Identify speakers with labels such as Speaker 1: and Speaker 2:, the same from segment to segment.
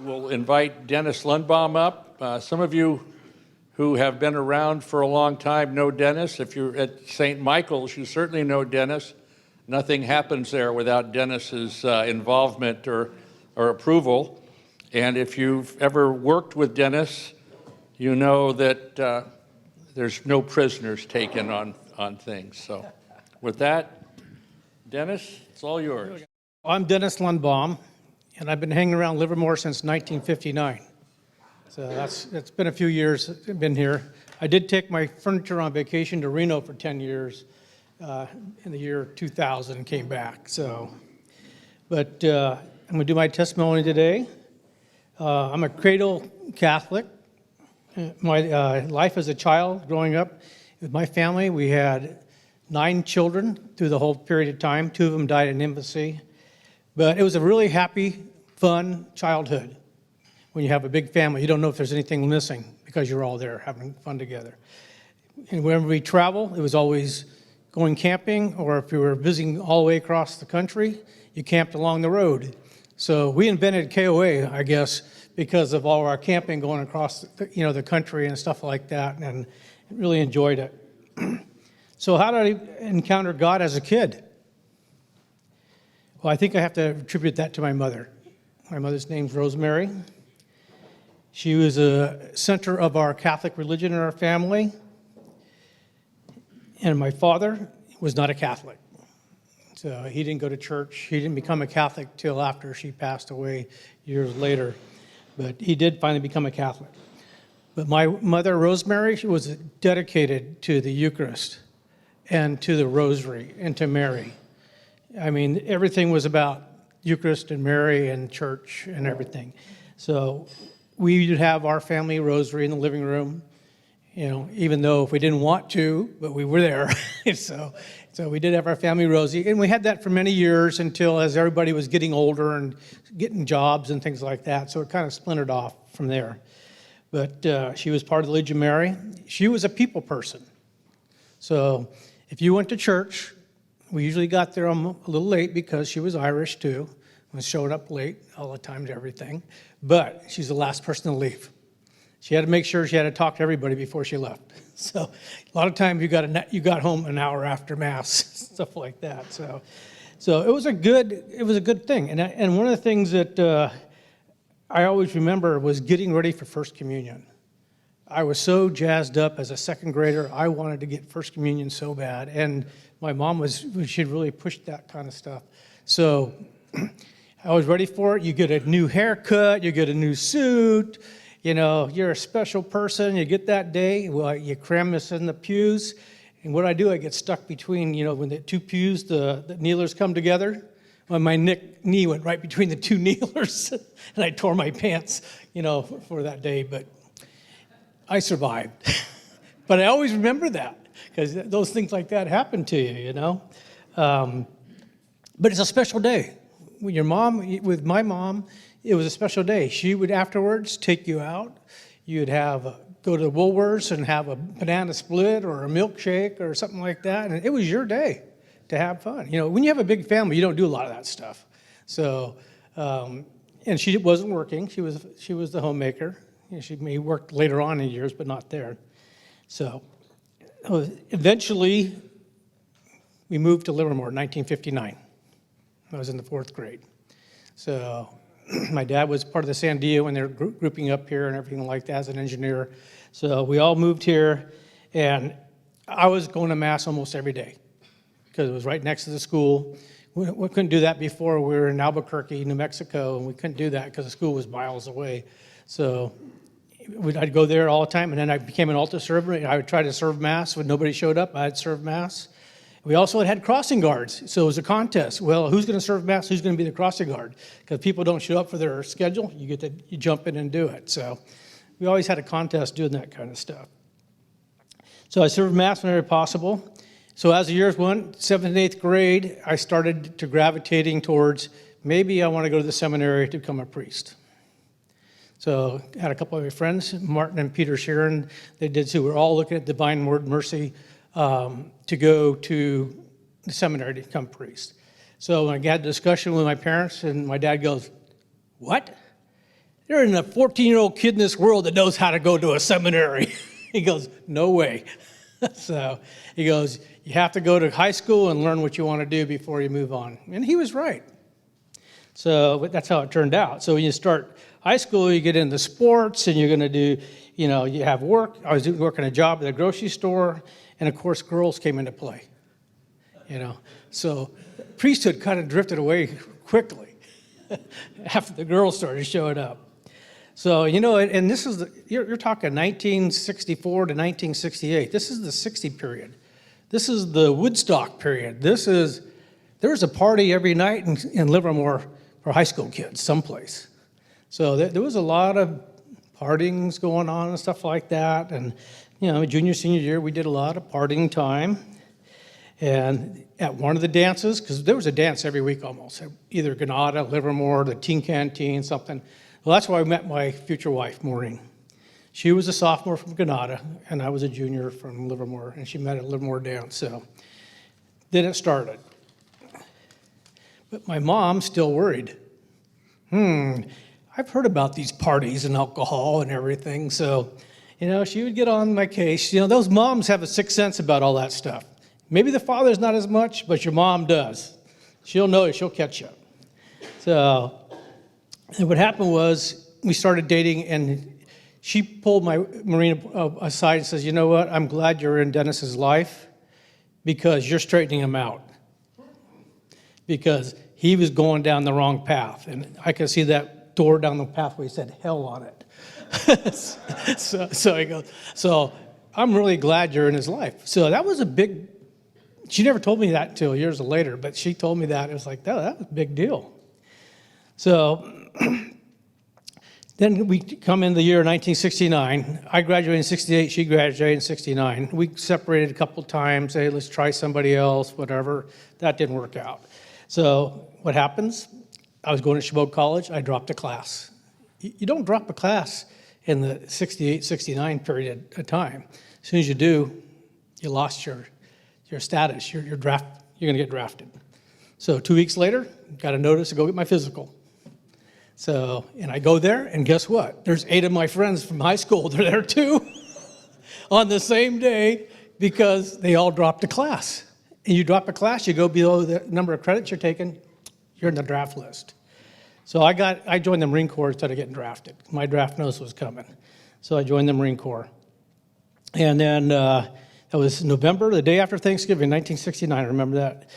Speaker 1: We'll invite Dennis Lundbom up. Some of you who have been around for a long time know Dennis. If you're at St. Michael's, you certainly know Dennis. Nothing happens there without Dennis's involvement or approval. And if you've ever worked with Dennis, you know that there's no prisoners taken on things. So with that, Dennis, it's all yours.
Speaker 2: I'm Dennis Lundbom, and I've been hanging around Livermore since 1959. So it's been a few years I've been here. I did take my furniture on vacation to Reno for 10 years in the year 2000 and came back. But I'm going to do my testimony today. I'm a cradle Catholic. My life as a child growing up with my family, we had 9 children through the whole period of time. 2 of them died in infancy. But it was a really happy, fun childhood. When you have a big family, you don't know if there's anything missing because you're all there having fun together. And whenever we travel, it was always going camping, or if you were visiting all the way across the country, you camped along the road. So we invented KOA, I guess, because of all our camping going across the country and stuff like that, and really enjoyed it. So how did I encounter God as a kid? Well, I think I have to attribute that to my mother. My mother's name's Rosemary. She was a center of our Catholic religion in our family. And my father was not a Catholic. So he didn't go to church. He didn't become a Catholic till after she passed away years later. But he did finally become a Catholic. But my mother, Rosemary, she was dedicated to the Eucharist and to the Rosary and to Mary. I mean, everything was about Eucharist and Mary and church and everything. So we would have our family rosary in the living room, even though if we didn't want to, but we were there. So we did have our family rosary, and we had that for many years until as everybody was getting older and getting jobs and things like that. So it kind of splintered off from there. But she was part of the Legion of Mary. She was a people person. So if you went to church, we usually got there a little late because she was Irish too. Was showing up late all the time to everything. But she's the last person to leave. She had to make sure she had to talk to everybody before she left. So a lot of times you got home an hour after Mass, stuff like that. So it was a good thing. And one of the things that I always remember was getting ready for First Communion. I was so jazzed up as a second grader. I wanted to get First Communion so bad. And my mom she'd really pushed that kind of stuff. So I was ready for it. You get a new haircut, you get a new suit, you're a special person, you get that day. Well, you cram us in the pews. And what I do, I get stuck between, when the 2 pews, the kneelers come together. Well, my knee went right between the 2 kneelers, and I tore my pants, for that day. But I survived. But I always remember that, because those things like that happen to you, But it's a special day. With my mom, it was a special day. She would afterwards take you out. You'd go to Woolworths and have a banana split or a milkshake or something like that. And it was your day to have fun. When you have a big family, you don't do a lot of that stuff. So, and she wasn't working. She was the homemaker. She may work later on in years, but not there. So eventually, we moved to Livermore in 1959. I was in the 4th grade. So my dad was part of the Sandia when they were grouping up here and everything like that as an engineer. So we all moved here, and I was going to Mass almost every day because it was right next to the school. We couldn't do that before. We were in Albuquerque, New Mexico, and we couldn't do that because the school was miles away. So I'd go there all the time, and then I became an altar server. I would try to serve Mass. When nobody showed up, I'd serve Mass. We also had crossing guards, so it was a contest. Well, who's going to serve Mass? Who's going to be the crossing guard? Because people don't show up for their schedule, you jump in and do it. So we always had a contest doing that kind of stuff. So I served Mass whenever possible. So as the years went, 7th and 8th grade, I started to gravitating towards maybe I want to go to the seminary to become a priest. So I had a couple of my friends, Martin and Peter Sharon, they did too. We're all looking at Divine Word Mercy to go to the seminary to become priest. So I had a discussion with my parents, and my dad goes, "What? there isn't a 14-year-old kid in this world that knows how to go to a seminary. He goes, no way. So he goes, you have to go to high school and learn what you want to do before you move on. And he was right. So that's how it turned out. So when you start high school, you get into sports, and you're going to do, you have work. I was working a job at a grocery store, and of course, girls came into play. So priesthood kind of drifted away quickly after the girls started showing up. So, and this is, you're talking 1964 to 1968. This is the 60 period. This is the Woodstock period. There's a party every night in Livermore for high school kids someplace. So there was a lot of partings going on and stuff like that. And, junior, senior year, we did a lot of partying time. And at one of the dances, because there was a dance every week almost, either Granada, Livermore, the teen canteen, something. Well, that's where I met my future wife, Maureen. She was a sophomore from Granada, and I was a junior from Livermore, and she met at Livermore dance. So then it started. But my mom's still worried. I've heard about these parties and alcohol and everything. So, she would get on my case. Those moms have a sixth sense about all that stuff. Maybe the father's not as much, but your mom does. She'll know it. She'll catch you. So, and what happened was we started dating, and she pulled Marina aside and says, you know what? I'm glad you're in Dennis's life because you're straightening him out. Because he was going down the wrong path. And I could see that door down the pathway said hell on it. so he goes, so I'm really glad you're in his life. So that was a big, she never told me that until years later, but she told me that. It was like, oh, that was a big deal. So then we come in the year 1969. I graduated in 68, she graduated in 69. We separated a couple times, hey, let's try somebody else, whatever. That didn't work out. So what happens? I was going to Chabot College, I dropped a class. You don't drop a class in the 68, 69 period of time. As soon as you do, you lost your status, you're going to get drafted. So 2 weeks later, got a notice to go get my physical. So, and I go there, and guess what? There's 8 of my friends from high school, they're there too, on the same day, because they all dropped a class. And you drop a class, you go below the number of credits you're taking, you're in the draft list. So I joined the Marine Corps instead of getting drafted. My draft notice was coming. So I joined the Marine Corps. And then that was November, the day after Thanksgiving, 1969, I remember that.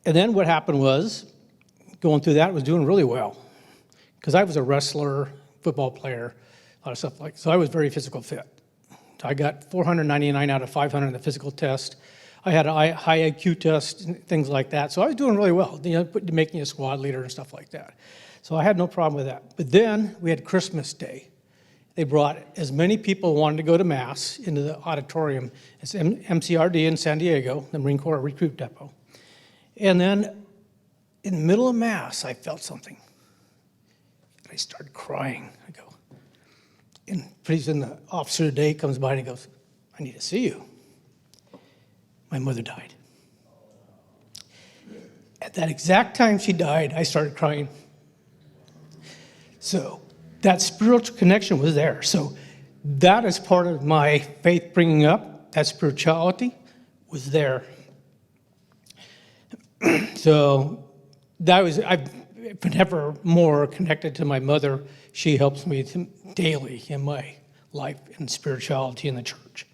Speaker 2: And then what happened was, going through that, was doing really well. Because I was a wrestler, football player, a lot of stuff like that. So I was very physical fit. I got 499 out of 500 in the physical test. I had a high IQ test, and things like that. So I was doing really well, making a squad leader and stuff like that. So I had no problem with that. But then we had Christmas Day. They brought as many people who wanted to go to Mass into the auditorium as MCRD in San Diego, the Marine Corps Recruit Depot. And then in the middle of Mass, I felt something. And I started crying. I go, and pretty soon the officer of the day comes by and he goes, I need to see you. My mother died. At that exact time she died, I started crying. So that spiritual connection was there. So that is part of my faith bringing up. That spirituality was there. So I've been ever more connected to my mother. She helps me daily in my life and spirituality in the church.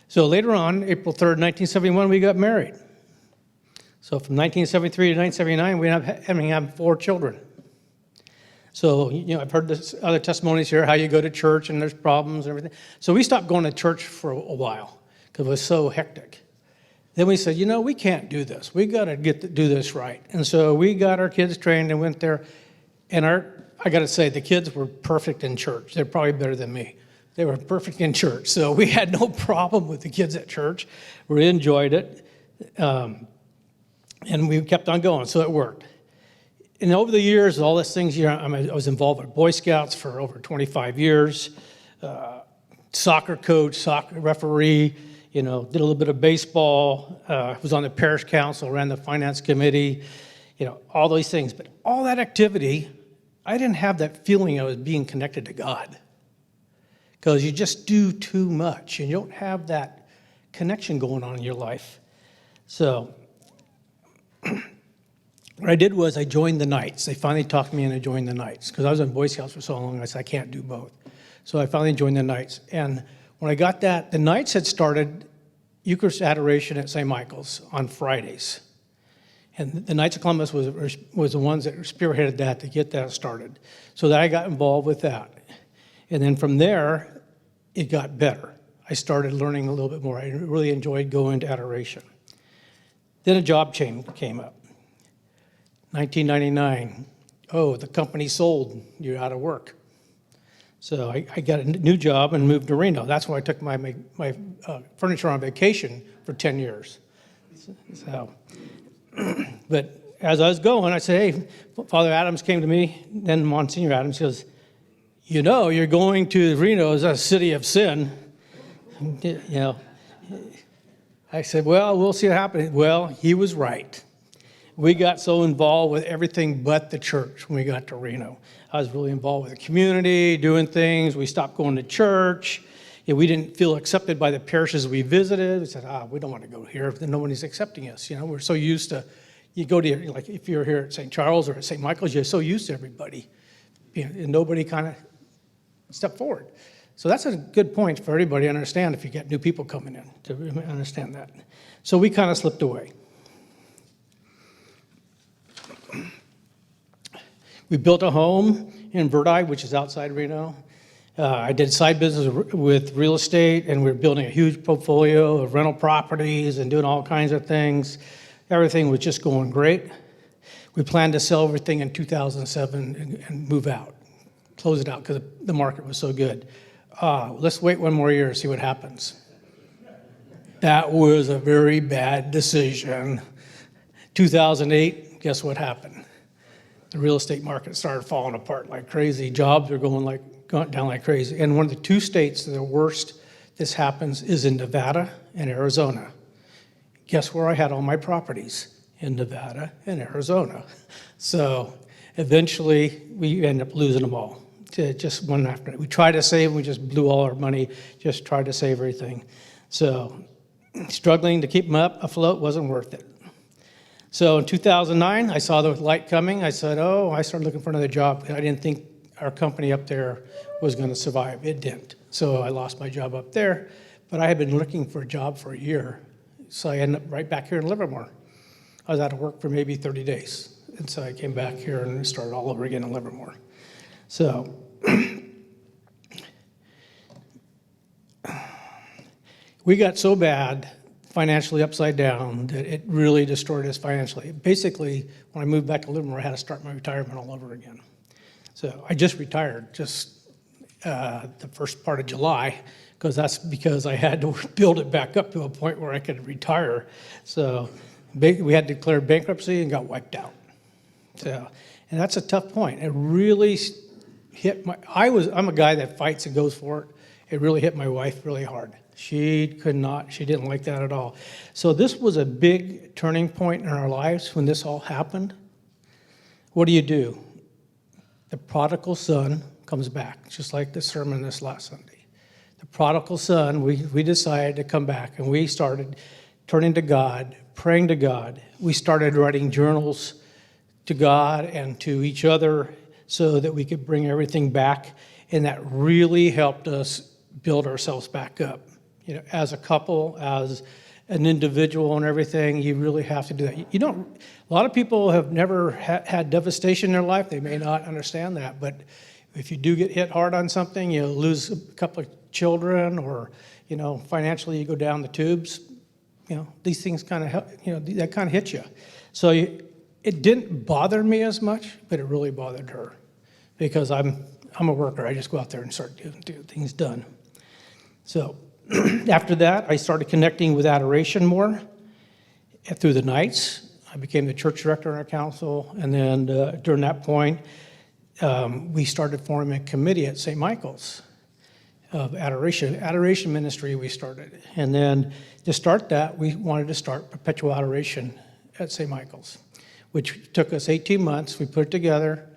Speaker 2: So later on, April 3rd, 1971, we got married. So from 1973 to 1979, we ended up having 4 children. So, I've heard this other testimonies here, how you go to church and there's problems and everything. So we stopped going to church for a while because it was so hectic. Then we said, we can't do this. We got to do this right. And so we got our kids trained and went there. And I got to say, the kids were perfect in church. They're probably better than me. They were perfect in church. So we had no problem with the kids at church. We enjoyed it. And we kept on going, so it worked. And over the years, all these things, I was involved with Boy Scouts for over 25 years, soccer coach, soccer referee, did a little bit of baseball, was on the parish council, ran the finance committee, all these things. But all that activity I didn't have that feeling I was being connected to God, because you just do too much and you don't have that connection going on in your life. So what I did was I joined the Knights. They finally talked me into joining the Knights, because I was in Boy Scouts for so long. I said, I can't do both. So I finally joined the Knights. And when I got that, the Knights had started Eucharist adoration at St. Michael's on Fridays. And the Knights of Columbus was the ones that spearheaded that to get that started. So that I got involved with that. And then from there, it got better. I started learning a little bit more. I really enjoyed going to adoration. Then a job change came up. 1999, the company sold, you're out of work. So I got a new job and moved to Reno. That's where I took my furniture on vacation for 10 years. So, but as I was going, I said, hey, Father Adams came to me, then Monsignor Adams goes, you know, you're going to Reno as a city of sin. You know, I said, well, we'll see what happens. Well, he was right. We got so involved with everything but the church when we got to Reno. I was really involved with the community, doing things. We stopped going to church. We didn't feel accepted by the parishes we visited. We said, we don't want to go here if nobody's accepting us. You know, we're so used to, you go to, like if you're here at St. Charles or at St. Michael's, you're so used to everybody. You know, and nobody kind of stepped forward. So that's a good point for everybody to understand if you get new people coming in, to understand that. So we kind of slipped away. We built a home in Verdi, which is outside Reno. I did side business with real estate, and we were building a huge portfolio of rental properties and doing all kinds of things. Everything was just going great. We planned to sell everything in 2007 and move out, close it out, because the market was so good. Let's wait one more year and see what happens. That was a very bad decision. 2008, guess what happened? The real estate market started falling apart like crazy. Jobs are going down like crazy. And one of the two states that are worst this happens is in Nevada and Arizona. Guess where I had all my properties? In Nevada and Arizona. So eventually we ended up losing them all. Just one after. We tried to save, we just blew all our money, just tried to save everything. So struggling to keep them up afloat wasn't worth it. So in 2009, I saw the light coming. I said, I started looking for another job. I didn't think our company up there was going to survive. It didn't. So I lost my job up there. But I had been looking for a job for a year. So I ended up right back here in Livermore. I was out of work for maybe 30 days. And so I came back here and started all over again in Livermore. So we got so bad, financially upside down, that it really destroyed us financially. Basically, when I moved back to Livermore, I had to start my retirement all over again. So I just retired the first part of July, because I had to build it back up to a point where I could retire. So we had declared bankruptcy and got wiped out. So, and that's a tough point. It really hit I'm a guy that fights and goes for it. It really hit my wife really hard. She didn't like that at all. So this was a big turning point in our lives when this all happened. What do? The prodigal son comes back, just like the sermon this last Sunday. The prodigal son, we decided to come back, and we started turning to God, praying to God. We started writing journals to God and to each other so that we could bring everything back, and that really helped us build ourselves back up. You know, as a couple, as an individual and everything, you really have to do that. A lot of people have never had devastation in their life. They may not understand that, but if you do get hit hard on something, you lose a couple of children, or, financially you go down the tubes, these things kind of, that kind of hit you. So it didn't bother me as much, but it really bothered her, because I'm a worker. I just go out there and start getting things done. So after that, I started connecting with adoration more through the nights. I became the church director in our council, and then during that point, we started forming a committee at St. Michael's of adoration ministry we started. And then to start that, we wanted to start perpetual adoration at St. Michael's, which took us 18 months. We put it together,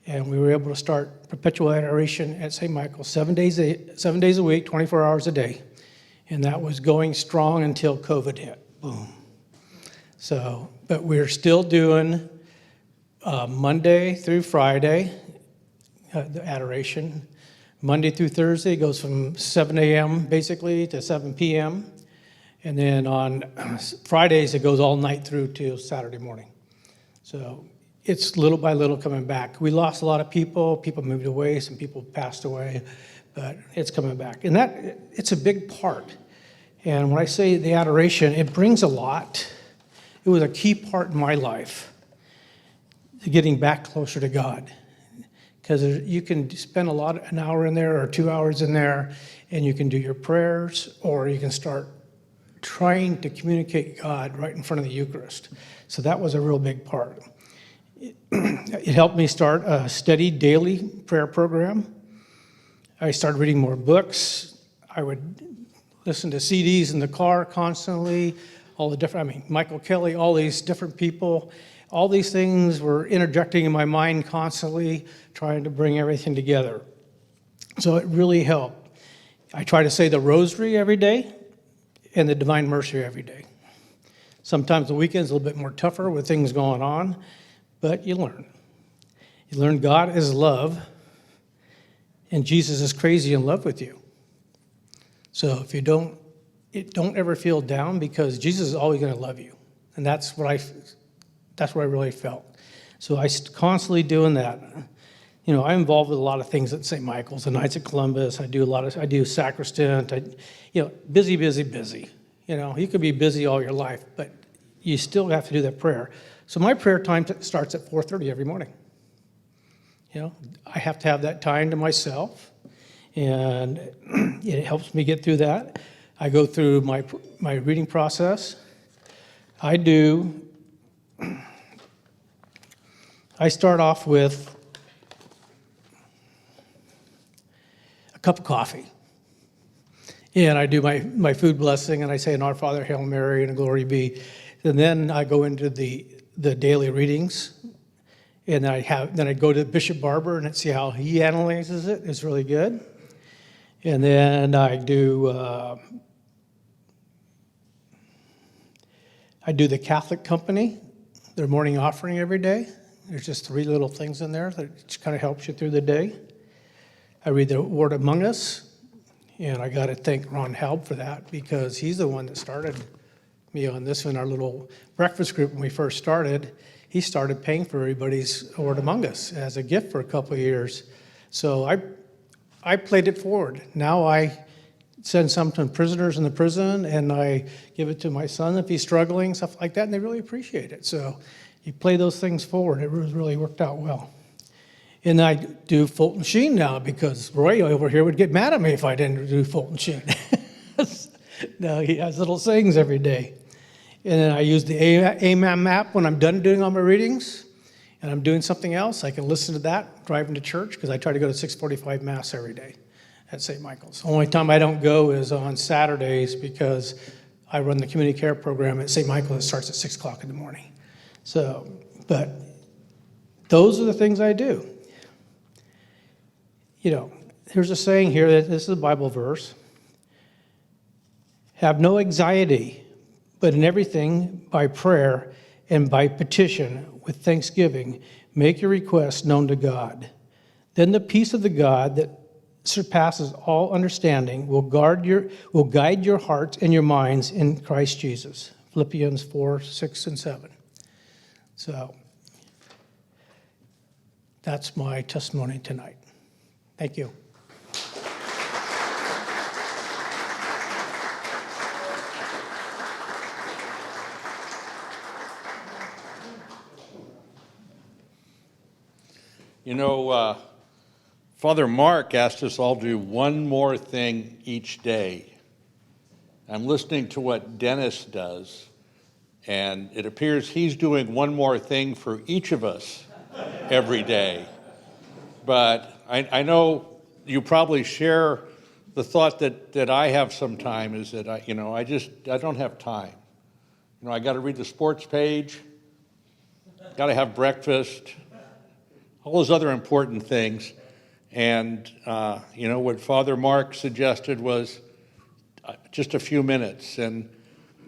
Speaker 2: And we were able to start perpetual adoration at St. Michael's 7 days a week, 24 hours a day. And that was going strong until COVID hit. Boom. So, but we're still doing Monday through Friday, the adoration. Monday through Thursday goes from 7 a.m. basically to 7 p.m. And then on Fridays, it goes all night through till Saturday morning. So it's little by little coming back. We lost a lot of people. People moved away. Some people passed away. But it's coming back. And it's a big part. And when I say the adoration, it brings a lot. It was a key part in my life, getting back closer to God. Because you can spend an hour in there or 2 hours in there, and you can do your prayers, or you can start trying to communicate God right in front of the Eucharist. So that was a real big part. It helped me start a steady daily prayer program. I started reading more books. I would listen to CDs in the car constantly, Michael Kelly, all these different people. All these things were interjecting in my mind constantly, trying to bring everything together. So it really helped. I try to say the Rosary every day and the Divine Mercy every day. Sometimes the weekend's a little bit more tougher with things going on, but you learn. You learn God is love, and Jesus is crazy in love with you. So if you don't ever feel down, because Jesus is always going to love you. And that's what I really felt. So I constantly doing that. I'm involved with a lot of things at St. Michael's, the Knights of Columbus. I do sacristan. Busy. You could be busy all your life, but you still have to do that prayer. So my prayer time starts at 4:30 every morning. I have to have that time to myself, and it helps me get through that. I go through my reading process. I start off with a cup of coffee. And I do my food blessing, and I say an Our Father, Hail Mary, and a Glory Be. And then I go into the daily readings. And then I go to Bishop Barber and see how he analyzes it. It's really good. And then I do the Catholic Company, their morning offering every day. There's just 3 little things in there that just kind of helps you through the day. I read the Word Among Us, and I got to thank Ron Halb for that, because he's the one that started me on this in our little breakfast group when we first started. He started paying for everybody's Word Among Us as a gift for a couple of years. So I played it forward. Now I send some to prisoners in the prison, and I give it to my son if he's struggling, stuff like that, and they really appreciate it. So you play those things forward. It really worked out well. And I do Fulton Sheen now, because Roy over here would get mad at me if I didn't do Fulton Sheen. Now he has little sayings every day. And then I use the AMAM app when I'm done doing all my readings, and I'm doing something else. I can listen to that driving to church, because I try to go to 6:45 Mass every day at St. Michael's. The only time I don't go is on Saturdays, because I run the community care program at St. Michael's. It starts at 6 o'clock in the morning. So, but those are the things I do. There's a saying here, that this is a Bible verse. Have no anxiety, but in everything by prayer and by petition with thanksgiving, make your requests known to God. Then the peace of the God that surpasses all understanding will guide your hearts and your minds in Christ Jesus. Philippians 4, 6, and 7. So that's my testimony tonight. Thank you.
Speaker 1: Father Mark asked us all to do one more thing each day. I'm listening to what Dennis does, and it appears he's doing one more thing for each of us every day. But I know you probably share the thought that I have sometime, is that I don't have time. I got to read the sports page, got to have breakfast. all those other important things. And, what Father Mark suggested was just a few minutes. And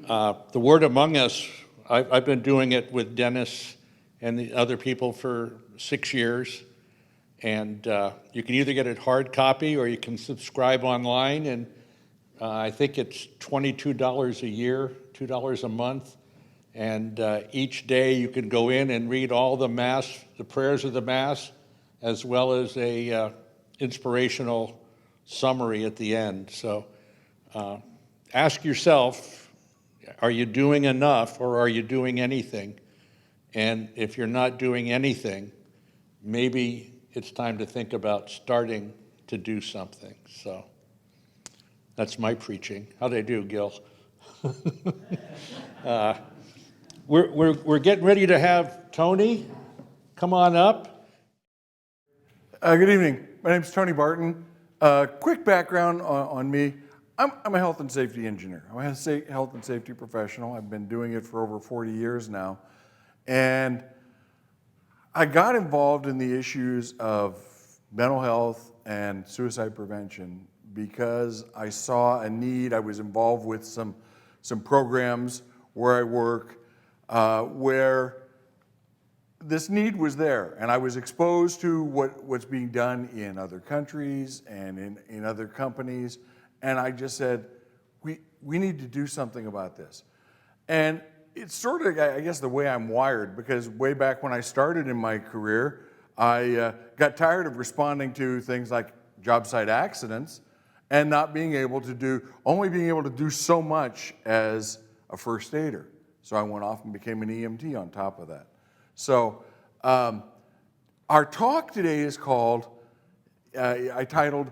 Speaker 1: the word among us, I've been doing it with Dennis and the other people for 6 years. And you can either get it hard copy or you can subscribe online. And I think it's $22 a year, $2 a month. And each day you can go in and read all the Mass, the prayers of the Mass, as well as a inspirational summary at the end. So ask yourself, are you doing enough or are you doing anything? And if you're not doing anything, maybe it's time to think about starting to do something. So that's my preaching. How'd I do, Gil? We're getting ready to have Tony come on up.
Speaker 3: Good evening. My name is Tony Barton. Quick background on me. I'm a health and safety engineer. I'm a health and safety professional. I've been doing it for over 40 years now. And I got involved in the issues of mental health and suicide prevention because I saw a need. I was involved with some programs where I work where this need was there, and I was exposed to what's being done in other countries and in other companies, and I just said, we need to do something about this. And it's sort of, I guess, the way I'm wired, because way back when I started in my career, I got tired of responding to things like job site accidents and not being able to do so much as a first aider. So I went off and became an EMT on top of that. So our talk today is called, I titled,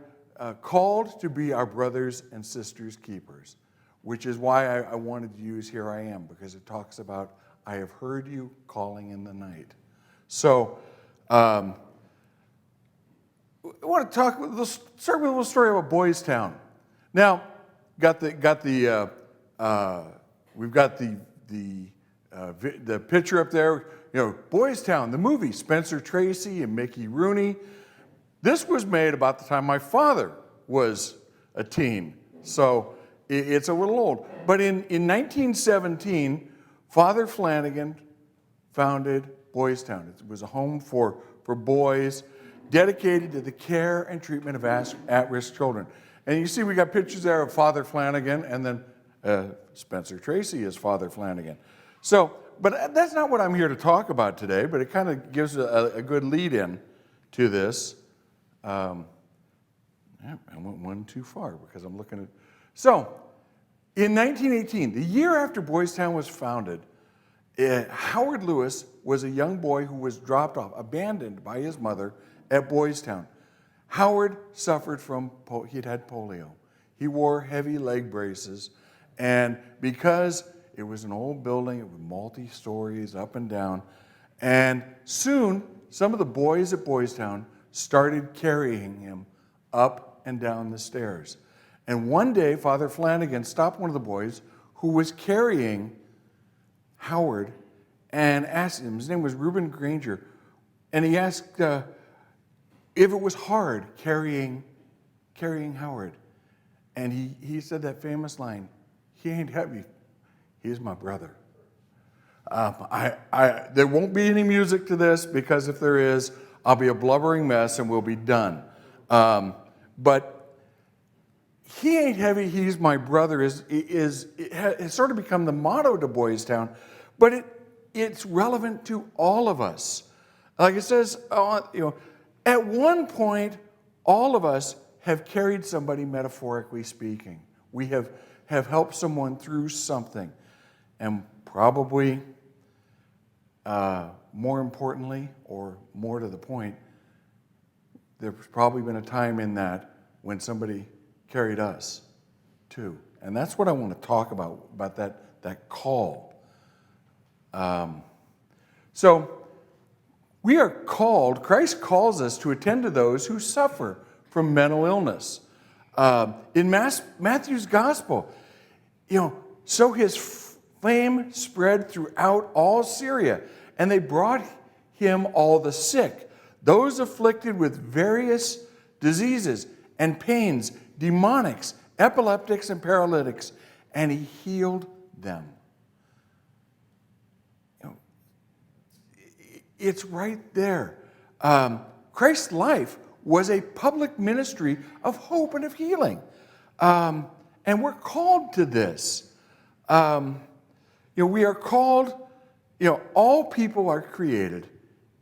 Speaker 3: Called to be Our Brothers and Sisters Keepers, which is why I wanted to use Here I Am, because it talks about, I have heard you calling in the night. So I want to start with a little story about Boys Town. Now, we've got the picture up there. Boys Town, the movie, Spencer Tracy and Mickey Rooney. This was made about the time my father was a teen, so it's a little old. But in 1917, Father Flanagan founded Boys Town. It was a home for boys dedicated to the care and treatment of at-risk children. And you see we got pictures there of Father Flanagan and then Spencer Tracy as Father Flanagan. So, but that's not what I'm here to talk about today, but it kind of gives a good lead-in to this. I went one too far because I'm looking at... So, in 1918, the year after Boys Town was founded, Howard Lewis was a young boy who was dropped off, abandoned by his mother at Boys Town. Howard suffered from, he'd had polio. He wore heavy leg braces, and because it was an old building, it was multi-stories up and down, and soon some of the boys at Boys Town started carrying him up and down the stairs. And one day, Father Flanagan stopped one of the boys who was carrying Howard and asked him, his name was Reuben Granger, and he asked if it was hard carrying Howard. And he said that famous line, "He ain't heavy, he's my brother." There won't be any music to this, because if there is, I'll be a blubbering mess and we'll be done. But "he ain't heavy, he's my brother" has sort of become the motto to Boys Town, but it's relevant to all of us. Like it says, at one point, all of us have carried somebody, metaphorically speaking. We have helped someone through something. And probably, more importantly, or more to the point, there's probably been a time in that when somebody carried us too. And that's what I want to talk about that call. So we are called, Christ calls us to attend to those who suffer from mental illness. In Matthew's gospel, so his fame spread throughout all Syria, and they brought him all the sick, those afflicted with various diseases and pains, demonics, epileptics, and paralytics, and he healed them. You know, it's right there. Christ's life was a public ministry of hope and of healing. And we're called to this. We are called, all people are created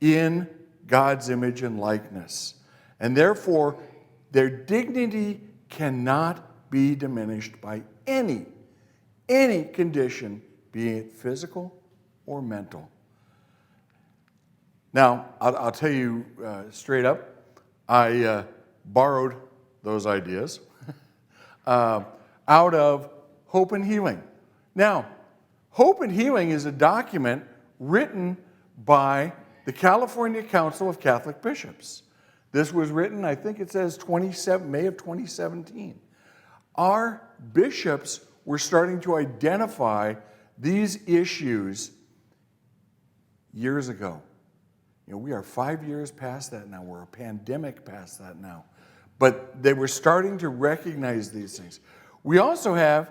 Speaker 3: in God's image and likeness. And therefore, their dignity cannot be diminished by any condition, be it physical or mental. Now, I'll tell you straight up, I borrowed those ideas out of Hope and Healing. Now, Hope and Healing is a document written by the California Council of Catholic Bishops. This was written, I think it says May of 2017. Our bishops were starting to identify these issues years ago. We are 5 years past that now. We're a pandemic past that now. But they were starting to recognize these things. We also have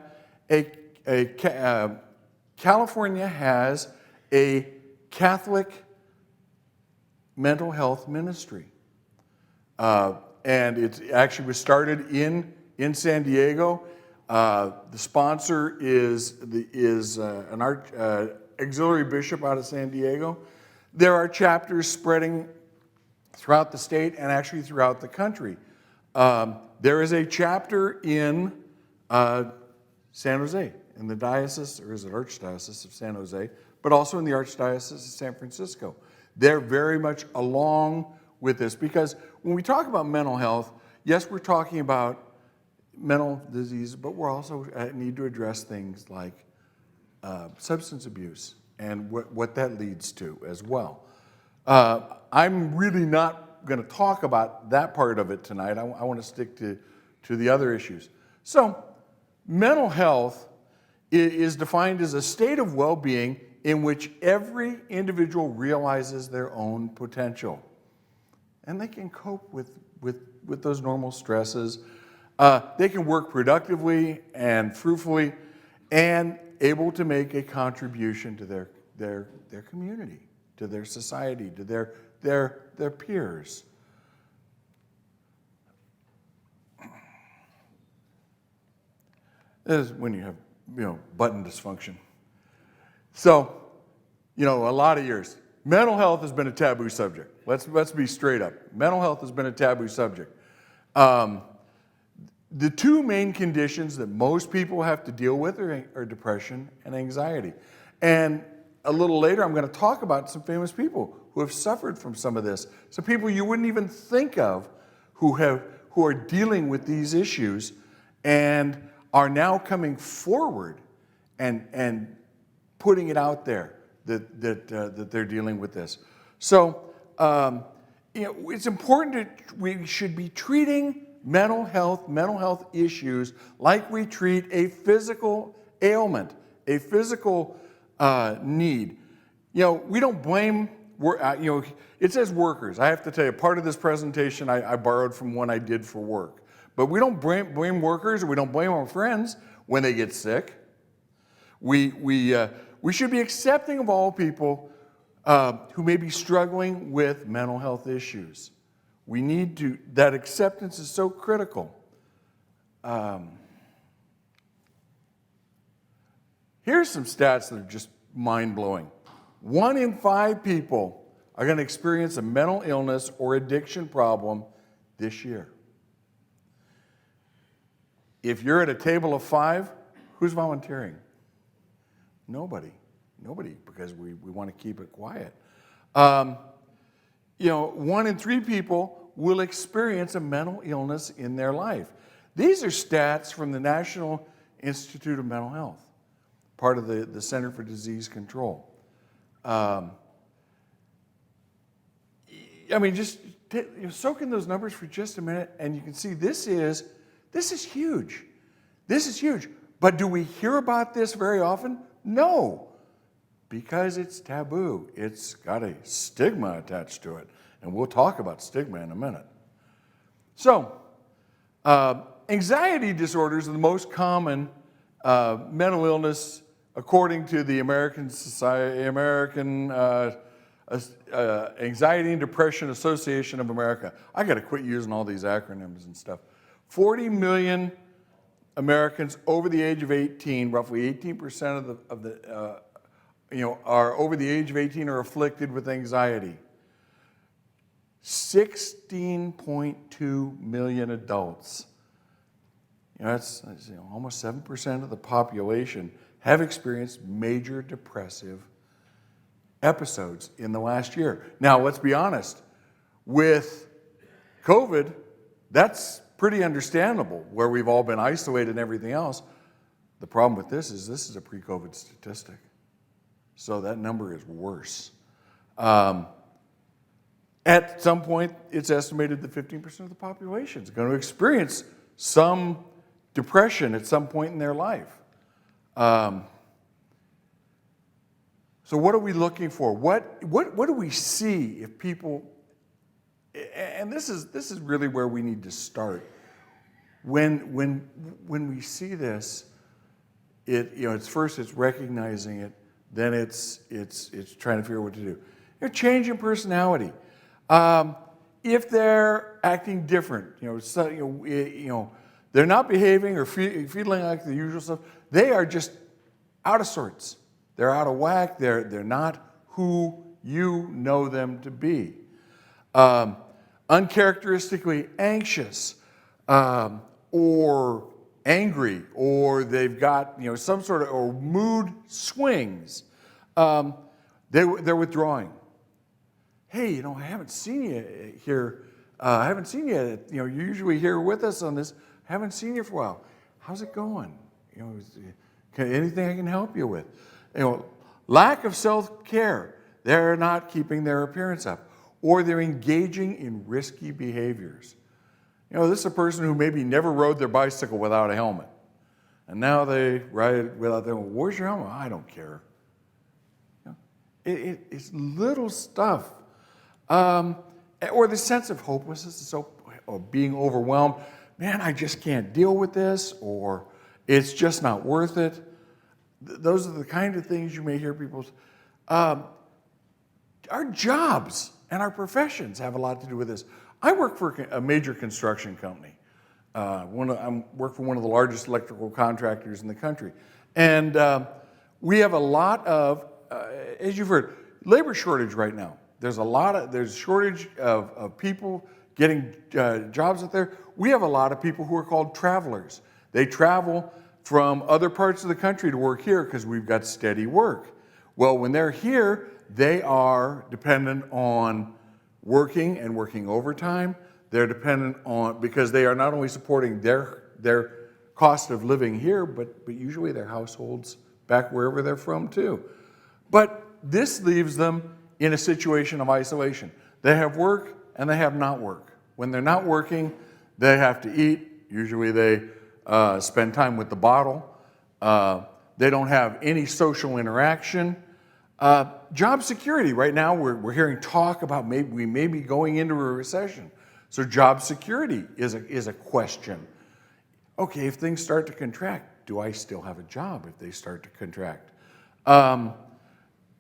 Speaker 3: California has a Catholic mental health ministry. And it actually was started in San Diego. The sponsor is an auxiliary bishop out of San Diego. There are chapters spreading throughout the state and actually throughout the country. There is a chapter in San Jose, in the diocese, or is it Archdiocese of San Jose, but also in the Archdiocese of San Francisco. They're very much along with this, because when we talk about mental health, yes, we're talking about mental disease, but we're also need to address things like substance abuse and what that leads to as well. I'm really not going to talk about that part of it tonight. I want to stick to the other issues. So, mental health is defined as a state of well-being in which every individual realizes their own potential. And they can cope with those normal stresses. They can work productively and fruitfully and able to make a contribution to their community, to their society, to their peers. This is when you have, button dysfunction. So, a lot of years, mental health has been a taboo subject. Let's be straight up. Mental health has been a taboo subject. The two main conditions that most people have to deal with are depression and anxiety. And a little later, I'm going to talk about some famous people who have suffered from some of this. Some people you wouldn't even think of who are dealing with these issues and are now coming forward and putting it out there that they're dealing with this. So, it's important that we should be treating mental health issues like we treat a physical ailment, a physical need. We don't blame, it says workers. I have to tell you, part of this presentation I borrowed from one I did for work. But we don't blame workers, or we don't blame our friends when they get sick. We should be accepting of all people who may be struggling with mental health issues. We need to, that acceptance is so critical. Here's some stats that are just mind-blowing. 1 in 5 people are going to experience a mental illness or addiction problem this year. If you're at a table of 5, who's volunteering? Nobody, because we want to keep it quiet. 1 in 3 people will experience a mental illness in their life. These are stats from the National Institute of Mental Health, part of the Center for Disease Control. Just soak in those numbers for just a minute, and you can see this is huge. This is huge. But do we hear about this very often? No, because it's taboo. It's got a stigma attached to it. And we'll talk about stigma in a minute. So, anxiety disorders are the most common mental illness according to the American Anxiety and Depression Association of America. I got to quit using all these acronyms and stuff. 40 million Americans over the age of 18, roughly 18% are over the age of 18 are afflicted with anxiety. 16.2 million adults. That's almost 7% of the population have experienced major depressive episodes in the last year. Now, let's be honest. With COVID, that's pretty understandable, where we've all been isolated and everything else. The problem with this is a pre-COVID statistic. So that number is worse. At some point, it's estimated that 15% of the population is going to experience some depression at some point in their life. So what are we looking for? What do we see if people, and this is really where we need to start. When we see this, it's first it's recognizing it, then it's trying to figure out what to do. Change in personality. If they're acting different, they're not behaving or feeling like the usual stuff. They are just out of sorts. They're out of whack. They're not who you know them to be. Uncharacteristically anxious, or angry, or they've got some sort of or mood swings. They're withdrawing. Hey, I haven't seen you here. I haven't seen you. You're usually here with us on this. I haven't seen you for a while. How's it going? Anything I can help you with? Lack of self-care. They're not keeping their appearance up, or they're engaging in risky behaviors. This is a person who maybe never rode their bicycle without a helmet, and now they ride it without their helmet. Where's your helmet? I don't care. It's little stuff. Or the sense of hopelessness, or being overwhelmed. Man, I just can't deal with this, or it's just not worth it. Those are the kind of things you may hear people say. Our jobs and our professions have a lot to do with this. I work for a major construction company. I work for one of the largest electrical contractors in the country. And we have a lot of, as you've heard, labor shortage right now. There's a shortage of people getting jobs out there. We have a lot of people who are called travelers. They travel from other parts of the country to work here because we've got steady work. Well, when they're here, they are dependent on working and working overtime. They're dependent on, because they are not only supporting their cost of living here, but usually their households back wherever they're from too. But this leaves them in a situation of isolation. They have work and they have not work. When they're not working, they have to eat. Usually they spend time with the bottle. They don't have any social interaction. Job security. Right now we're hearing talk about we may be going into a recession. So job security is a question. Okay, if things start to contract, do I still have a job if they start to contract?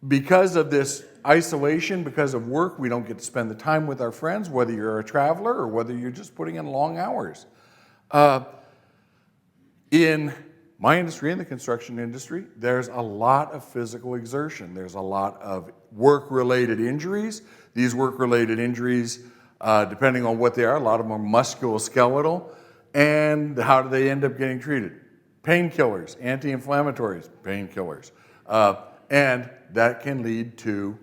Speaker 3: Because of this isolation, because of work, we don't get to spend the time with our friends, whether you're a traveler or whether you're just putting in long hours. In my industry, in the construction industry, there's a lot of physical exertion. There's a lot of work-related injuries. These work-related injuries, depending on what they are, a lot of them are musculoskeletal. And how do they end up getting treated? Painkillers, anti-inflammatories, painkillers. And that can lead to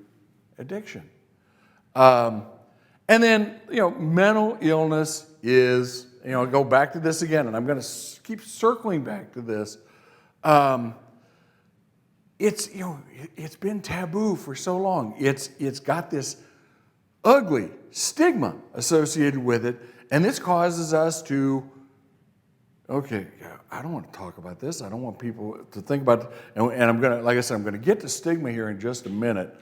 Speaker 3: addiction. And then, mental illness is, go back to this again, and I'm going to keep circling back to this. It's been taboo for so long. It's got this ugly stigma associated with it, and this causes us to, okay, I don't want to talk about this. I don't want people to think about it. And I'm going to, like I said, I'm going to get to stigma here in just a minute,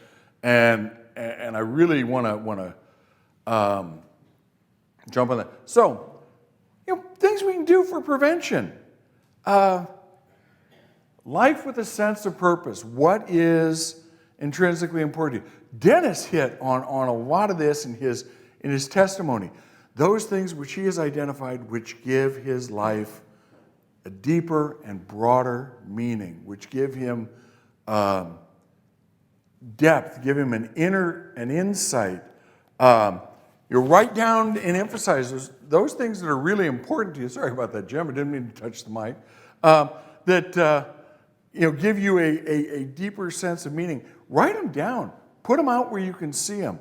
Speaker 3: and I really want to jump on that. So, things we can do for prevention. Life with a sense of purpose. What is intrinsically important to you? Dennis hit on a lot of this in his testimony. Those things which he has identified which give his life a deeper and broader meaning, which give him depth, give him an insight. You write down and emphasize those things that are really important to you. Sorry about that, Jim. I didn't mean to touch the mic. That give you a deeper sense of meaning. Write them down. Put them out where you can see them.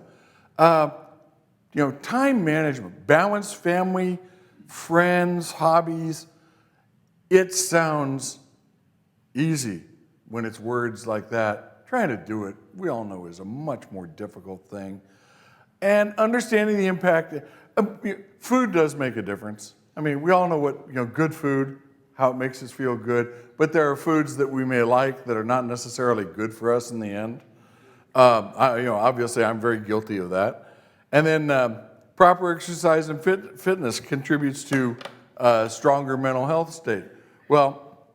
Speaker 3: Time management, balance family, friends, hobbies. It sounds easy when it's words like that. Trying to do it, we all know, is a much more difficult thing. And understanding the impact, food does make a difference. I mean, we all know what, good food, how it makes us feel good, but there are foods that we may like that are not necessarily good for us in the end. Obviously I'm very guilty of that. And then proper exercise and fitness contributes to a stronger mental health state. Well,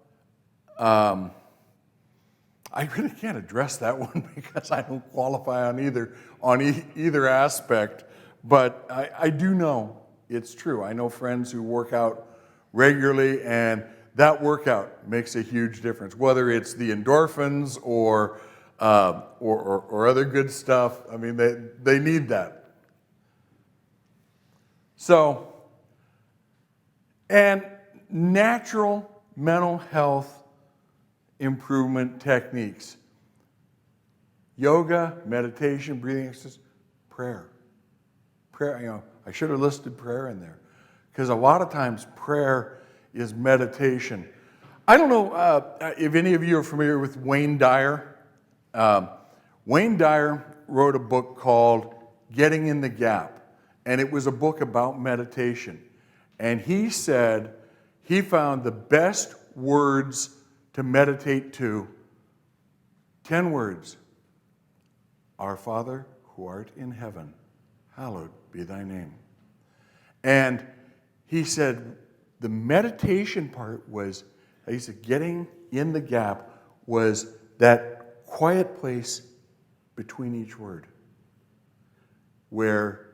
Speaker 3: I really can't address that one because I don't qualify on either aspect, but I do know it's true. I know friends who work out regularly, and that workout makes a huge difference, whether it's the endorphins or other good stuff. I mean, they need that. So, and natural mental health improvement techniques. Yoga, meditation, breathing exercise, prayer. Prayer, I should have listed prayer in there. Because a lot of times prayer is meditation. I don't know if any of you are familiar with Wayne Dyer. Wayne Dyer wrote a book called Getting in the Gap. And it was a book about meditation. And he said he found the best words to meditate to, 10 words. Our Father, who art in heaven, hallowed be thy name. And he said the meditation part was, he said, getting in the gap was that quiet place between each word where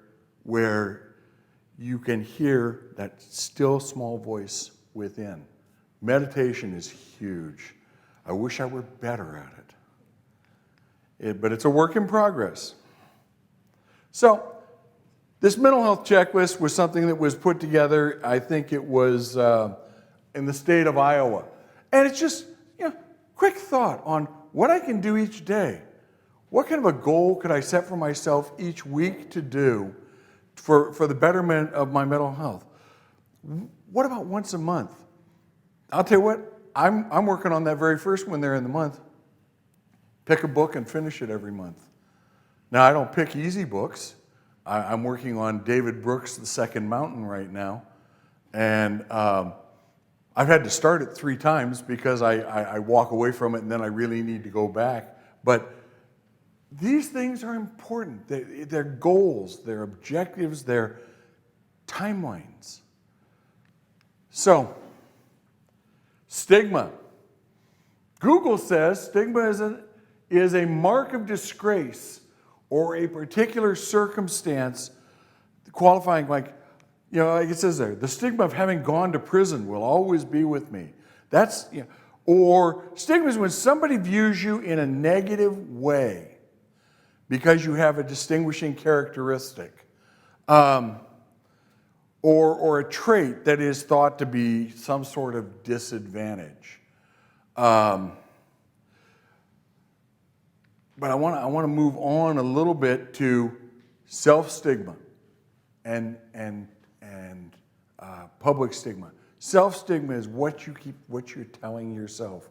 Speaker 3: you can hear that still small voice within. Meditation is huge. I wish I were better at it. But it's a work in progress. So, this mental health checklist was something that was put together, I think it was in the state of Iowa. And it's just, quick thought on what I can do each day. What kind of a goal could I set for myself each week to do for the betterment of my mental health? What about once a month? I'll tell you what, I'm working on that very first one there in the month. Pick a book and finish it every month. Now, I don't pick easy books. I'm working on David Brooks' The Second Mountain right now. And I've had to start it 3 times because I walk away from it and then I really need to go back. But these things are important. They're goals, they're objectives, they're timelines. So, stigma. Google says stigma is a mark of disgrace or a particular circumstance qualifying like it says there, the stigma of having gone to prison will always be with me. That's, or stigma is when somebody views you in a negative way because you have a distinguishing characteristic. Or a trait that is thought to be some sort of disadvantage. But I want to move on a little bit to self-stigma and public stigma. Self-stigma is what you're telling yourself,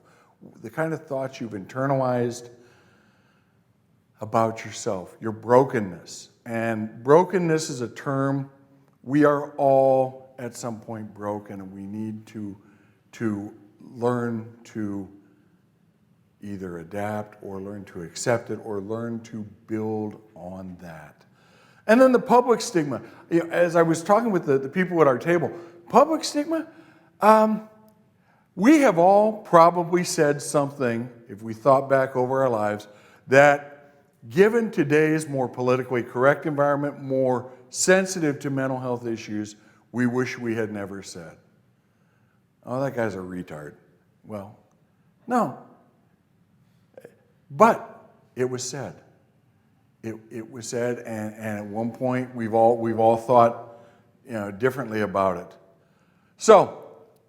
Speaker 3: the kind of thoughts you've internalized about yourself, your brokenness. And brokenness is a term. We are all at some point broken, and we need to learn to either adapt or learn to accept it or learn to build on that. And then the public stigma. As I was talking with the people at our table, public stigma, we have all probably said something, if we thought back over our lives, that given today's more politically correct environment, more sensitive to mental health issues, we wish we had never said. Oh, that guy's a retard. Well, no. But it was said. It was said, and at one point we've all thought, differently about it. So,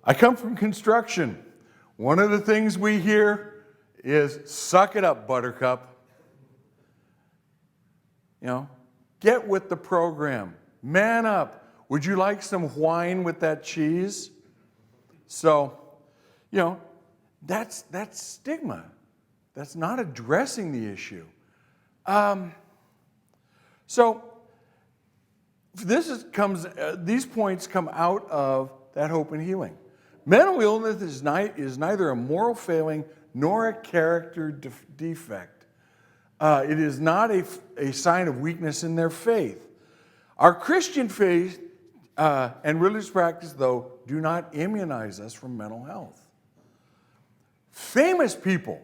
Speaker 3: I come from construction. One of the things we hear is, "Suck it up, Buttercup." Get with the program. Man up. Would you like some wine with that cheese? So, that's stigma. That's not addressing the issue. So these points come out of that hope and healing. Mental illness is neither a moral failing nor a character defect. It is not a sign of weakness in their faith. Our Christian faith and religious practice, though, do not immunize us from mental health. Famous people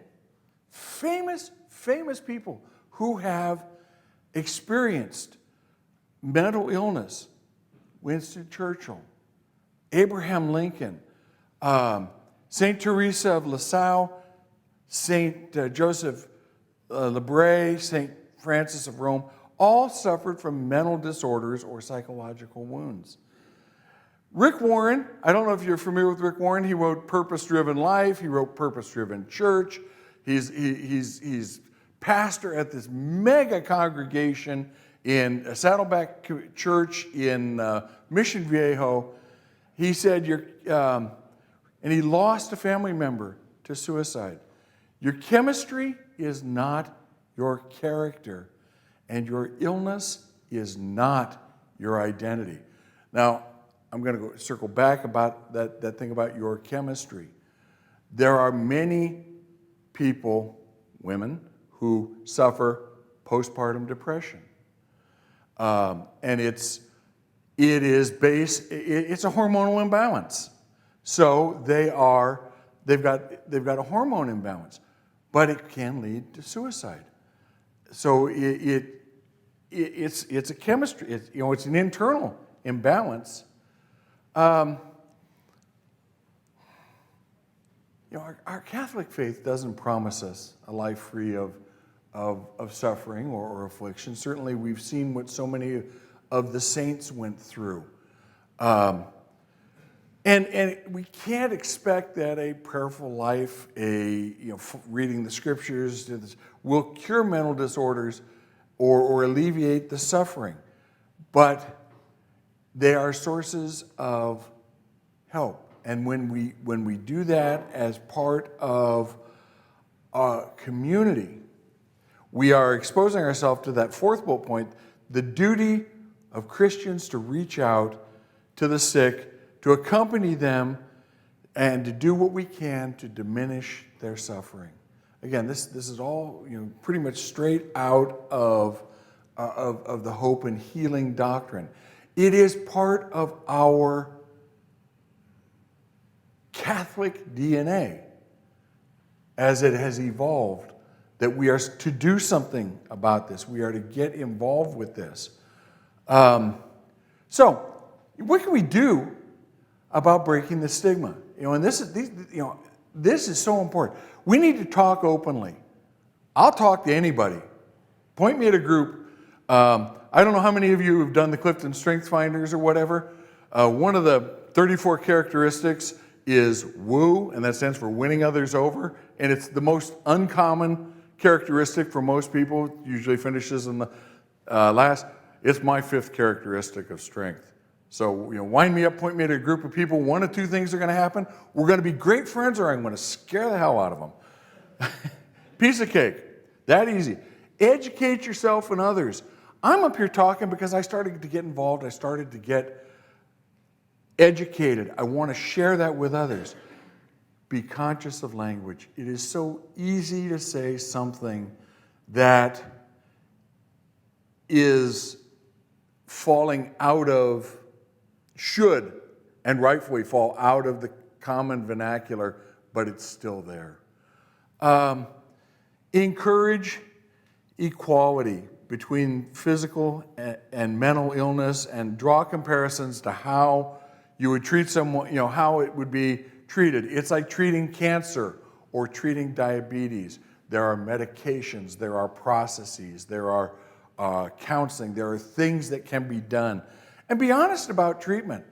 Speaker 3: who have experienced mental illness: Winston Churchill, Abraham Lincoln, St. Teresa of Lisieux, St. Joseph Lebray, St. Francis of Rome, all suffered from mental disorders or psychological wounds. Rick Warren, I don't know if you're familiar with Rick Warren. He wrote Purpose-Driven Life. He wrote Purpose-Driven Church. He's pastor at this mega congregation in Saddleback Church in Mission Viejo. He said, and he lost a family member to suicide. Your chemistry is not your character, and your illness is not your identity. Now, I'm going to circle back about that thing about your chemistry. There are many people, women, who suffer postpartum depression. And it's a hormonal imbalance. So they've got a hormone imbalance, but it can lead to suicide. So it's a chemistry. It's an internal imbalance. Our Catholic faith doesn't promise us a life free of suffering or affliction. Certainly, we've seen what so many of the saints went through. And we can't expect that a prayerful life, reading the scriptures, will cure mental disorders or alleviate the suffering. But they are sources of help. And when we do that as part of a community, we are exposing ourselves to that fourth bullet point, the duty of Christians to reach out to the sick, to accompany them, and to do what we can to diminish their suffering. Again, this is all pretty much straight out of the hope and healing doctrine. It is part of our Catholic DNA as it has evolved, that we are to do something about this. We are to get involved with this. So, what can we do about breaking the stigma? And this is so important. We need to talk openly. I'll talk to anybody. Point me at a group. I don't know how many of you have done the Clifton Strength Finders or whatever. One of the 34 characteristics is woo, and that stands for winning others over. And it's the most uncommon characteristic for most people. It usually finishes in the last. It's my fifth characteristic of strength. So, wind me up, point me at a group of people. One of two things are going to happen. We're going to be great friends, or I'm going to scare the hell out of them. Piece of cake. That easy. Educate yourself and others. I'm up here talking because I started to get involved. I started to get educated. I want to share that with others. Be conscious of language. It is so easy to say something that is falling out of, should and rightfully fall out of the common vernacular, but it's still there. Encourage equality between physical and mental illness, and draw comparisons to how you would treat someone, how it would be treated. It's like treating cancer or treating diabetes. There are medications, there are processes, there are counseling, there are things that can be done. And be honest about treatment.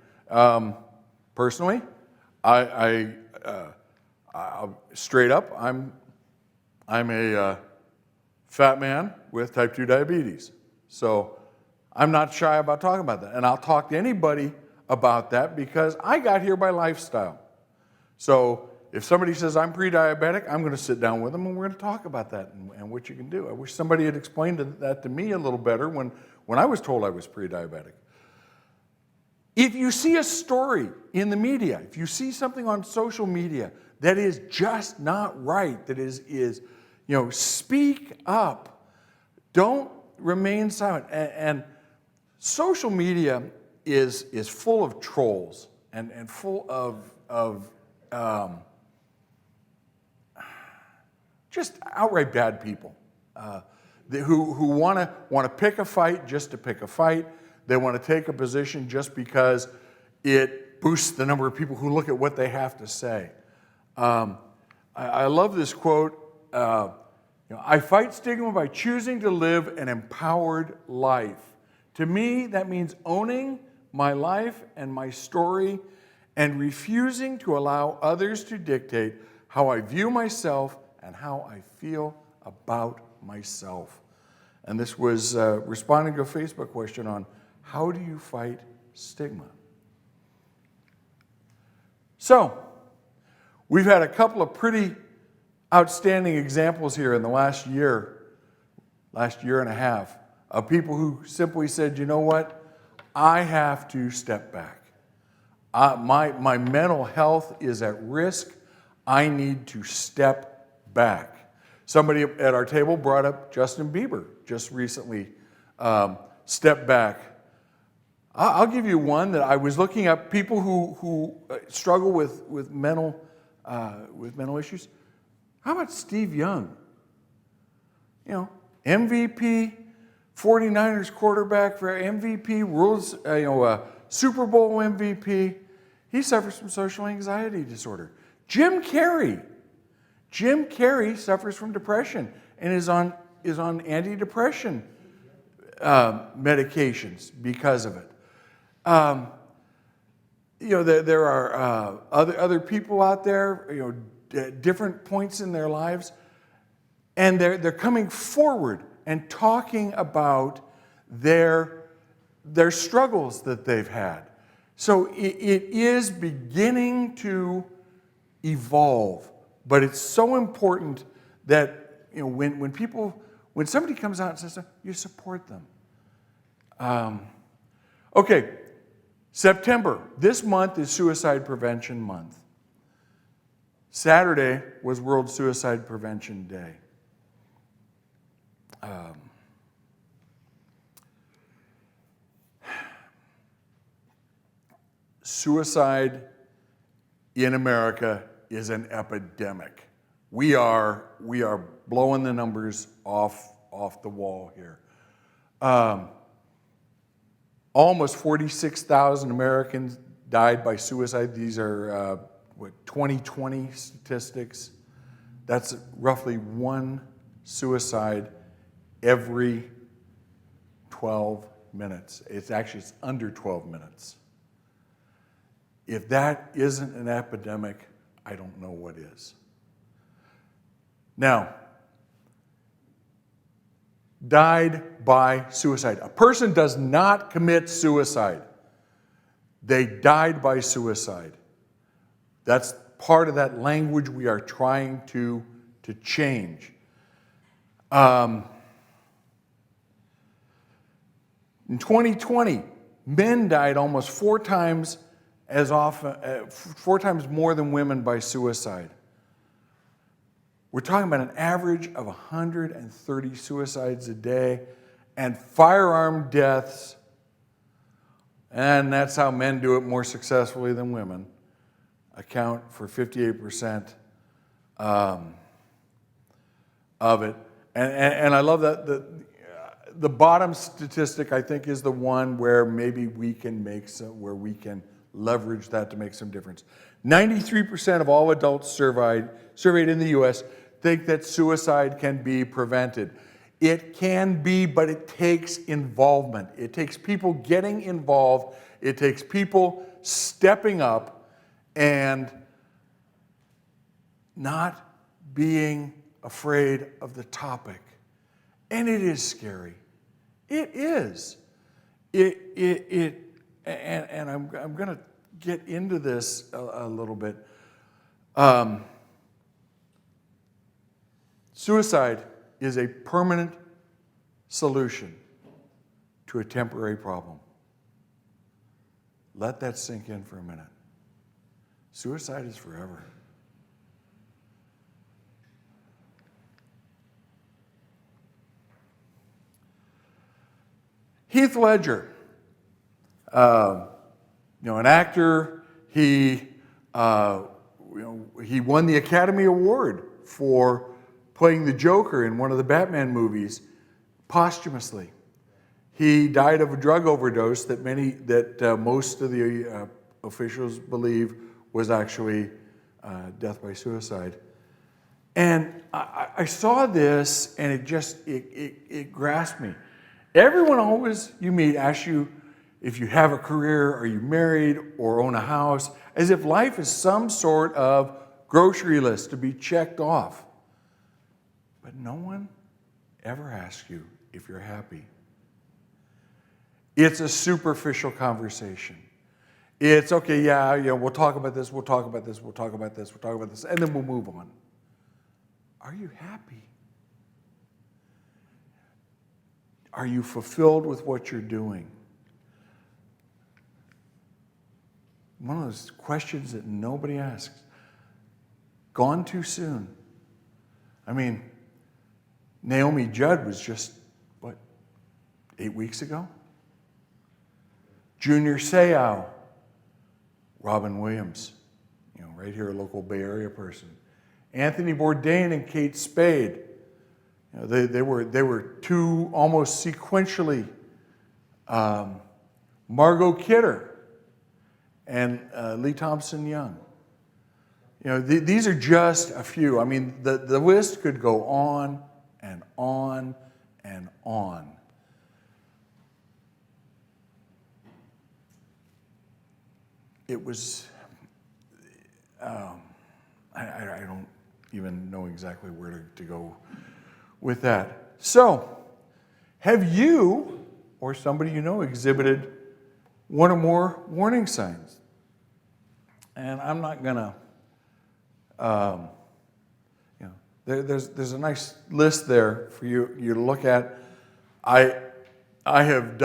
Speaker 3: Personally, I straight up, I'm a fat man with type 2 diabetes. So I'm not shy about talking about that. And I'll talk to anybody about that because I got here by lifestyle. So if somebody says I'm pre-diabetic, I'm going to sit down with them and we're going to talk about that and what you can do. I wish somebody had explained that to me a little better when I was told I was pre-diabetic. If you see a story in the media, if you see something on social media that is just not right, that is speak up. Don't remain silent. And social media is full of trolls and full of just outright bad people who want to pick a fight just to pick a fight. They want to take a position just because it boosts the number of people who look at what they have to say. I love this quote. I fight stigma by choosing to live an empowered life. To me, that means owning my life and my story and refusing to allow others to dictate how I view myself and how I feel about myself. And this was responding to a Facebook question on how do you fight stigma? So, we've had a couple of pretty outstanding examples here in the last year and a half, of people who simply said, you know what, I have to step back. My mental health is at risk. I need to step back. Somebody at our table brought up Justin Bieber just recently. Step back. I'll give you one that I was looking up, people who struggle with mental issues. How about Steve Young? MVP, 49ers quarterback for MVP, Super Bowl MVP. He suffers from social anxiety disorder. Jim Carrey suffers from depression and is on antidepressant medications because of it. There are other people out there, at different points in their lives, and they're coming forward and talking about their struggles that they've had. So it is beginning to evolve, but it's so important that when somebody comes out and says, you support them. Okay, September. This month is Suicide Prevention Month. Saturday was World Suicide Prevention Day. Suicide in America is an epidemic. We are blowing the numbers off the wall here. Almost 46,000 Americans died by suicide. These are 2020 statistics. That's roughly one suicide every 12 minutes. It's under 12 minutes. If that isn't an epidemic, I don't know what is. Now, died by suicide. A person does not commit suicide. They died by suicide. That's part of that language we are trying to change. In 2020, men died almost 4 times more than women by suicide. We're talking about an average of 130 suicides a day, and firearm deaths and that's how men do it more successfully than women, account for 58% of it. And I love that the bottom statistic, I think, is the one where maybe we can where we can leverage that to make some difference. 93% of all adults surveyed in the U.S. think that suicide can be prevented. It can be, but it takes involvement. It takes people getting involved. It takes people stepping up and not being afraid of the topic. And it is scary. It is. And I'm going to get into this a little bit. Suicide is a permanent solution to a temporary problem. Let that sink in for a minute. Suicide is forever. Heath Ledger, an actor, he won the Academy Award for playing the Joker in one of the Batman movies posthumously. He died of a drug overdose that most of the officials believe was actually death by suicide. And I saw this, and it grasped me. Everyone always you meet asks you if you have a career, are you married, or own a house, as if life is some sort of grocery list to be checked off. But no one ever asks you if you're happy. It's a superficial conversation. It's okay, we'll talk about this, we'll talk about this, we'll talk about this, we'll talk about this, and then we'll move on. Are you happy? Are you fulfilled with what you're doing? One of those questions that nobody asks. Gone too soon. I mean, Naomi Judd was just, 8 weeks ago? Junior Seau, Robin Williams, right here, a local Bay Area person. Anthony Bourdain and Kate Spade. They were two almost sequentially. Margot Kidder and Lee Thompson Young. These are just a few. I mean, the list could go on and on and on. It was, I don't even know exactly where to go with that. So, have you or somebody you know exhibited one or more warning signs? And I'm not gonna, there's a nice list there for you to look at. I have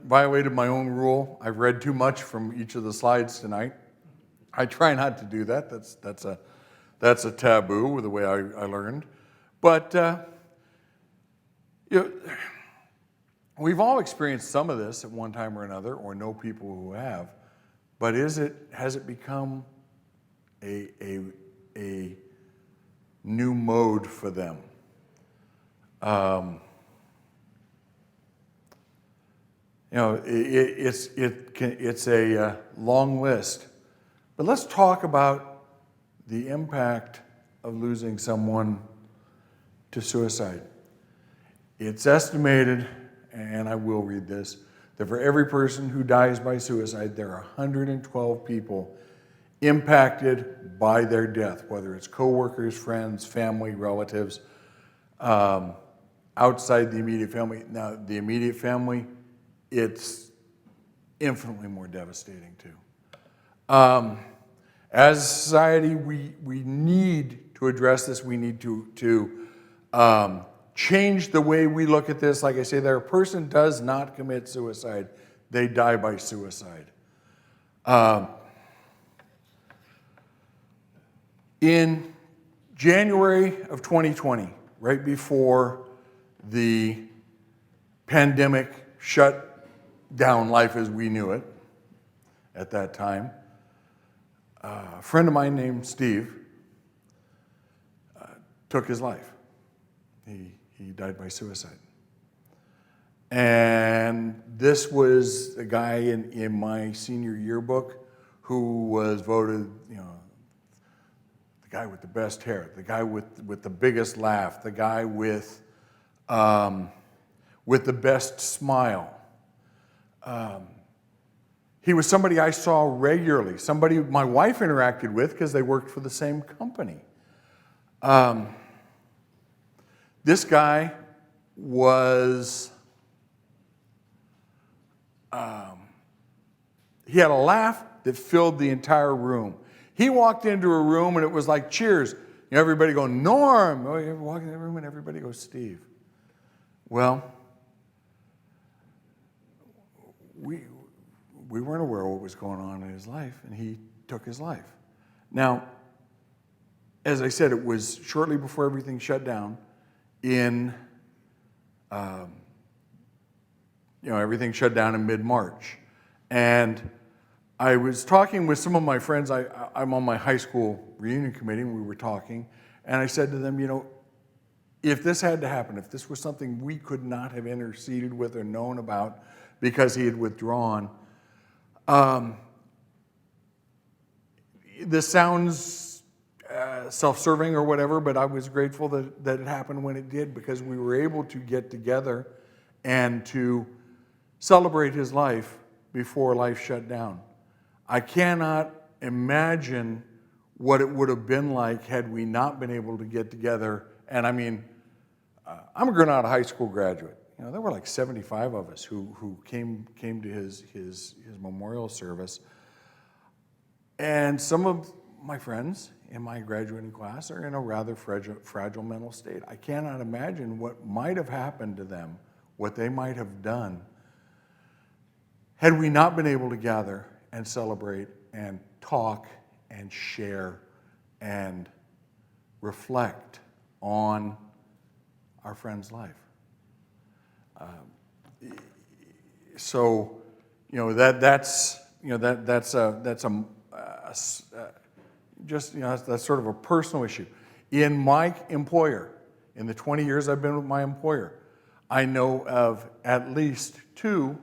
Speaker 3: violated my own rule. I've read too much from each of the slides tonight. I try not to do that. That's a taboo with the way I learned. But we've all experienced some of this at one time or another, or know people who have. But has it become a new mode for them? It's a long list. But let's talk about the impact of losing someone to suicide. It's estimated, and I will read this, that for every person who dies by suicide, there are 112 people impacted by their death, whether it's coworkers, friends, family, relatives, outside the immediate family. Now, the immediate family, it's infinitely more devastating too. As a society, we need to address this. We need to change the way we look at this. Like I say, a person does not commit suicide. They die by suicide. In January of 2020, right before the pandemic shut down life as we knew it, at that time. A friend of mine named Steve took his life. He died by suicide. And this was a guy in my senior yearbook who was voted, the guy with the best hair, the guy with the biggest laugh, the guy with the best smile. He was somebody I saw regularly, somebody my wife interacted with because they worked for the same company. This guy was, he had a laugh that filled the entire room. He walked into a room and it was like cheers. Everybody go, Norm. Oh, you ever walk in the room and everybody goes, Steve. Well, we weren't aware of what was going on in his life, and he took his life. Now, as I said, it was shortly before everything shut down. Everything shut down in mid-March. And I was talking with some of my friends. I'm on my high school reunion committee, and we were talking. And I said to them, if this had to happen, if this was something we could not have interceded with or known about because he had withdrawn, this sounds self-serving or whatever, but I was grateful that it happened when it did, because we were able to get together and to celebrate his life before life shut down. I cannot imagine what it would have been like had we not been able to get together. And I mean, I'm a Granada High School graduate. There were like 75 of us who came to his memorial service. And some of my friends in my graduating class are in a rather fragile mental state. I cannot imagine what might have happened to them, what they might have done, had we not been able to gather and celebrate and talk and share and reflect on our friend's life. That's sort of a personal issue. In my employer, in the 20 years I've been with my employer, I know of at least 2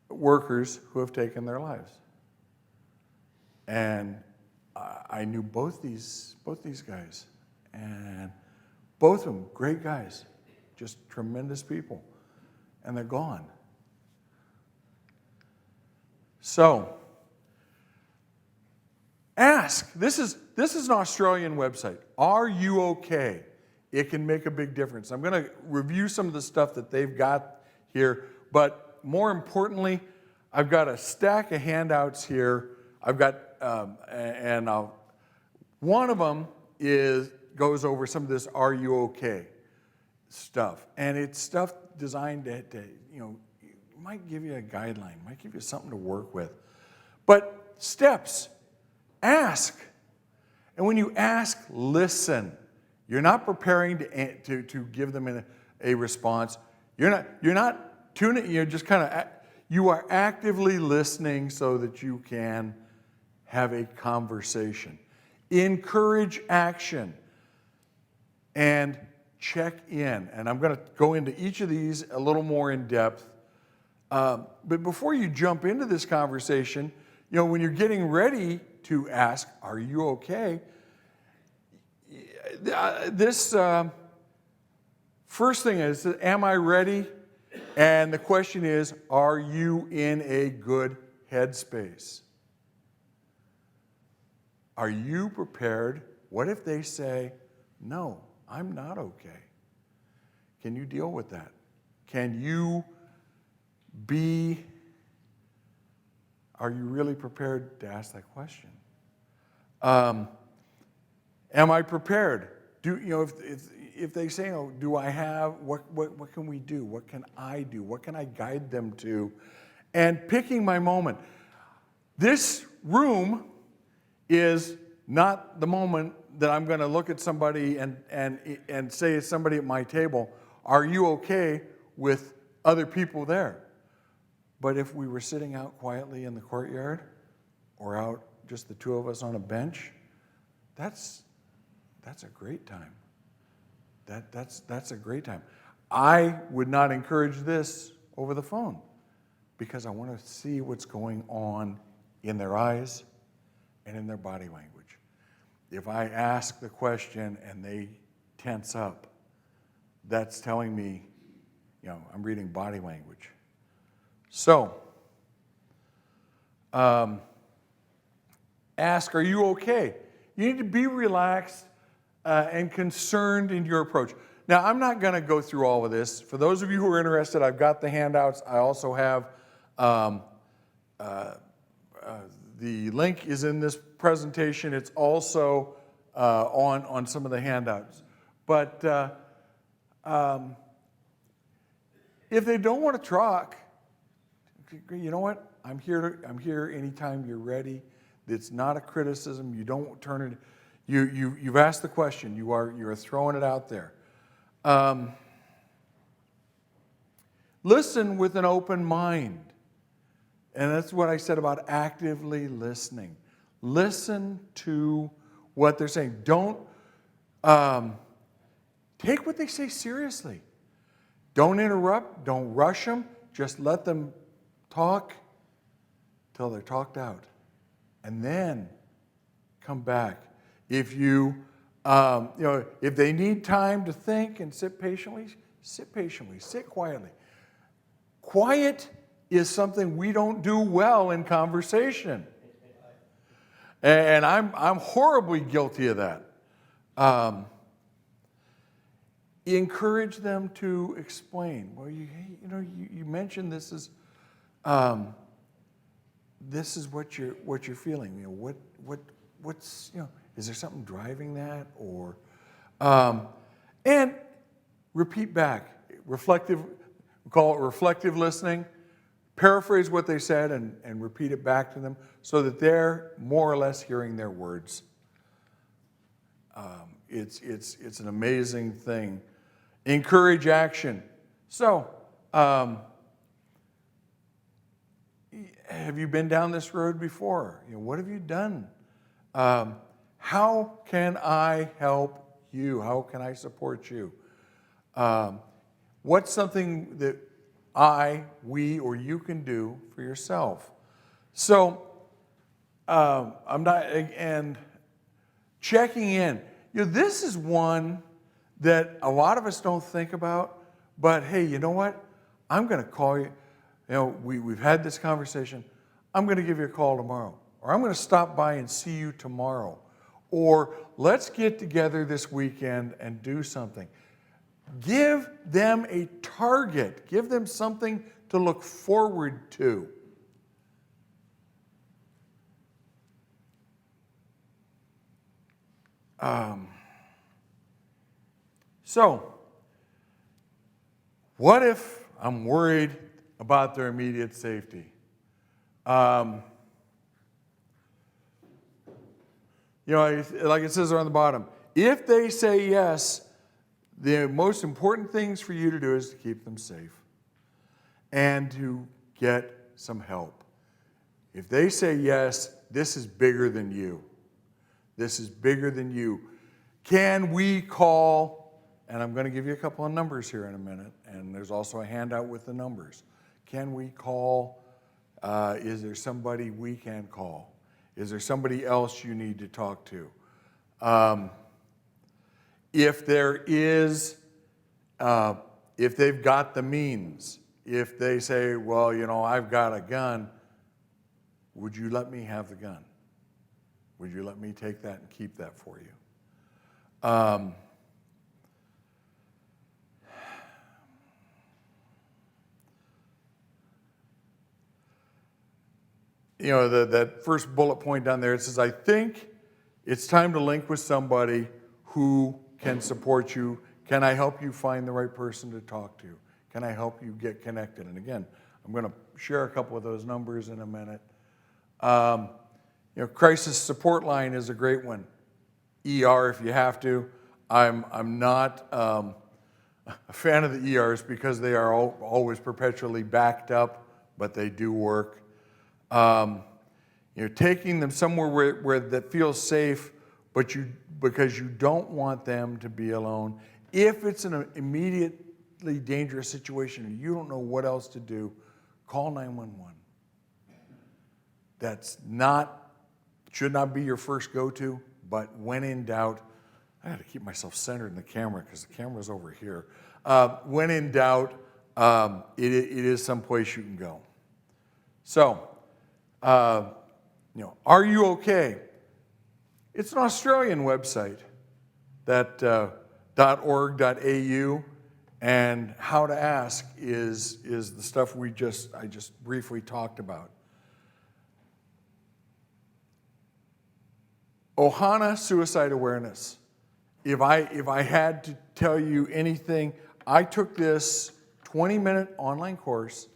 Speaker 3: workers who have taken their lives. And I knew both these guys, and both of them great guys, just tremendous people, and they're gone. So, ask. This is an Australian website. Are you okay? It can make a big difference. I'm going to review some of the stuff that they've got here, but more importantly, I've got a stack of handouts here. I've got, one of them goes over some of this "Are you okay?" stuff, and it's stuff designed to might give you a guideline, might give you something to work with. But steps. Ask. And when you ask, listen. You're not preparing to give them a response. You're not tuning, you're just kind of, you are actively listening so that you can have a conversation. Encourage action and check in. And I'm going to go into each of these a little more in depth. But before you jump into this conversation, when you're getting ready to ask, are you okay? This first thing is, am I ready? And the question is, are you in a good headspace? Are you prepared? What if they say, no, I'm not okay? Can you deal with that? Can you are you really prepared to ask that question? Am I prepared? If they say, "Oh, do I have? What can we do? What can I do? What can I guide them to?" And picking my moment. This room is not the moment that I'm going to look at somebody and say to somebody at my table, "Are you okay with other people there?" But if we were sitting out quietly in the courtyard or out just the two of us on a bench, that's a great time. That's a great time. I would not encourage this over the phone because I want to see what's going on in their eyes and in their body language. If I ask the question and they tense up, that's telling me, I'm reading body language. So, ask, are you okay? You need to be relaxed and concerned in your approach. Now, I'm not going to go through all of this. For those of you who are interested, I've got the handouts. I also have the link is in this presentation. It's also on some of the handouts. But if they don't want to talk, you know what? I'm here anytime you're ready. It's not a criticism. You don't turn it. You've asked the question. You're throwing it out there. Listen with an open mind. And that's what I said about actively listening. Listen to what they're saying. Don't take what they say seriously. Don't interrupt. Don't rush them. Just let them talk till they're talked out. And then come back. If if they need time to think and sit patiently, sit quietly. Quiet is something we don't do well in conversation. And I'm horribly guilty of that. Encourage them to explain. Well, you mentioned this is what you're feeling. What's is there something driving that? Or and repeat back. Reflective. We call it reflective listening. Paraphrase what they said and repeat it back to them so that they're more or less hearing their words. It's an amazing thing. Encourage action. So, have you been down this road before? What have you done? How can I help you? How can I support you? What's something that we, or you can do for yourself? So, I'm not, and checking in. This is one that a lot of us don't think about, but hey, you know what? I'm going to call you. We've had this conversation. I'm going to give you a call tomorrow. Or I'm going to stop by and see you tomorrow. Or let's get together this weekend and do something. Give them a target. Give them something to look forward to. So, what if I'm worried about their immediate safety? Like it says there on the bottom, if they say yes, the most important things for you to do is to keep them safe and to get some help. If they say yes, this is bigger than you. This is bigger than you. Can we call, and I'm going to give you a couple of numbers here in a minute, and there's also a handout with the numbers. Can we call? Is there somebody we can call? Is there somebody else you need to talk to? If there is, if they've got the means, if they say, well, I've got a gun, would you let me have the gun? Would you let me take that and keep that for you? That first bullet point down there, it says, I think it's time to link with somebody who can support you. Can I help you find the right person to talk to? Can I help you get connected? And again, I'm going to share a couple of those numbers in a minute. Crisis support line is a great one. ER if you have to. I'm not a fan of the ERs because they are always perpetually backed up but they do work. Taking them somewhere where that feels safe, because you don't want them to be alone. If it's an immediately dangerous situation and you don't know what else to do, call 911. Should not be your first go-to, but when in doubt, I got to keep myself centered in the camera because the camera's over here. When in doubt, it is someplace you can go. So, are you okay? It's an Australian website, that .org.au, and How to Ask is the stuff I just briefly talked about. Ohana Suicide Awareness. If I had to tell you anything, I took this 20-minute online course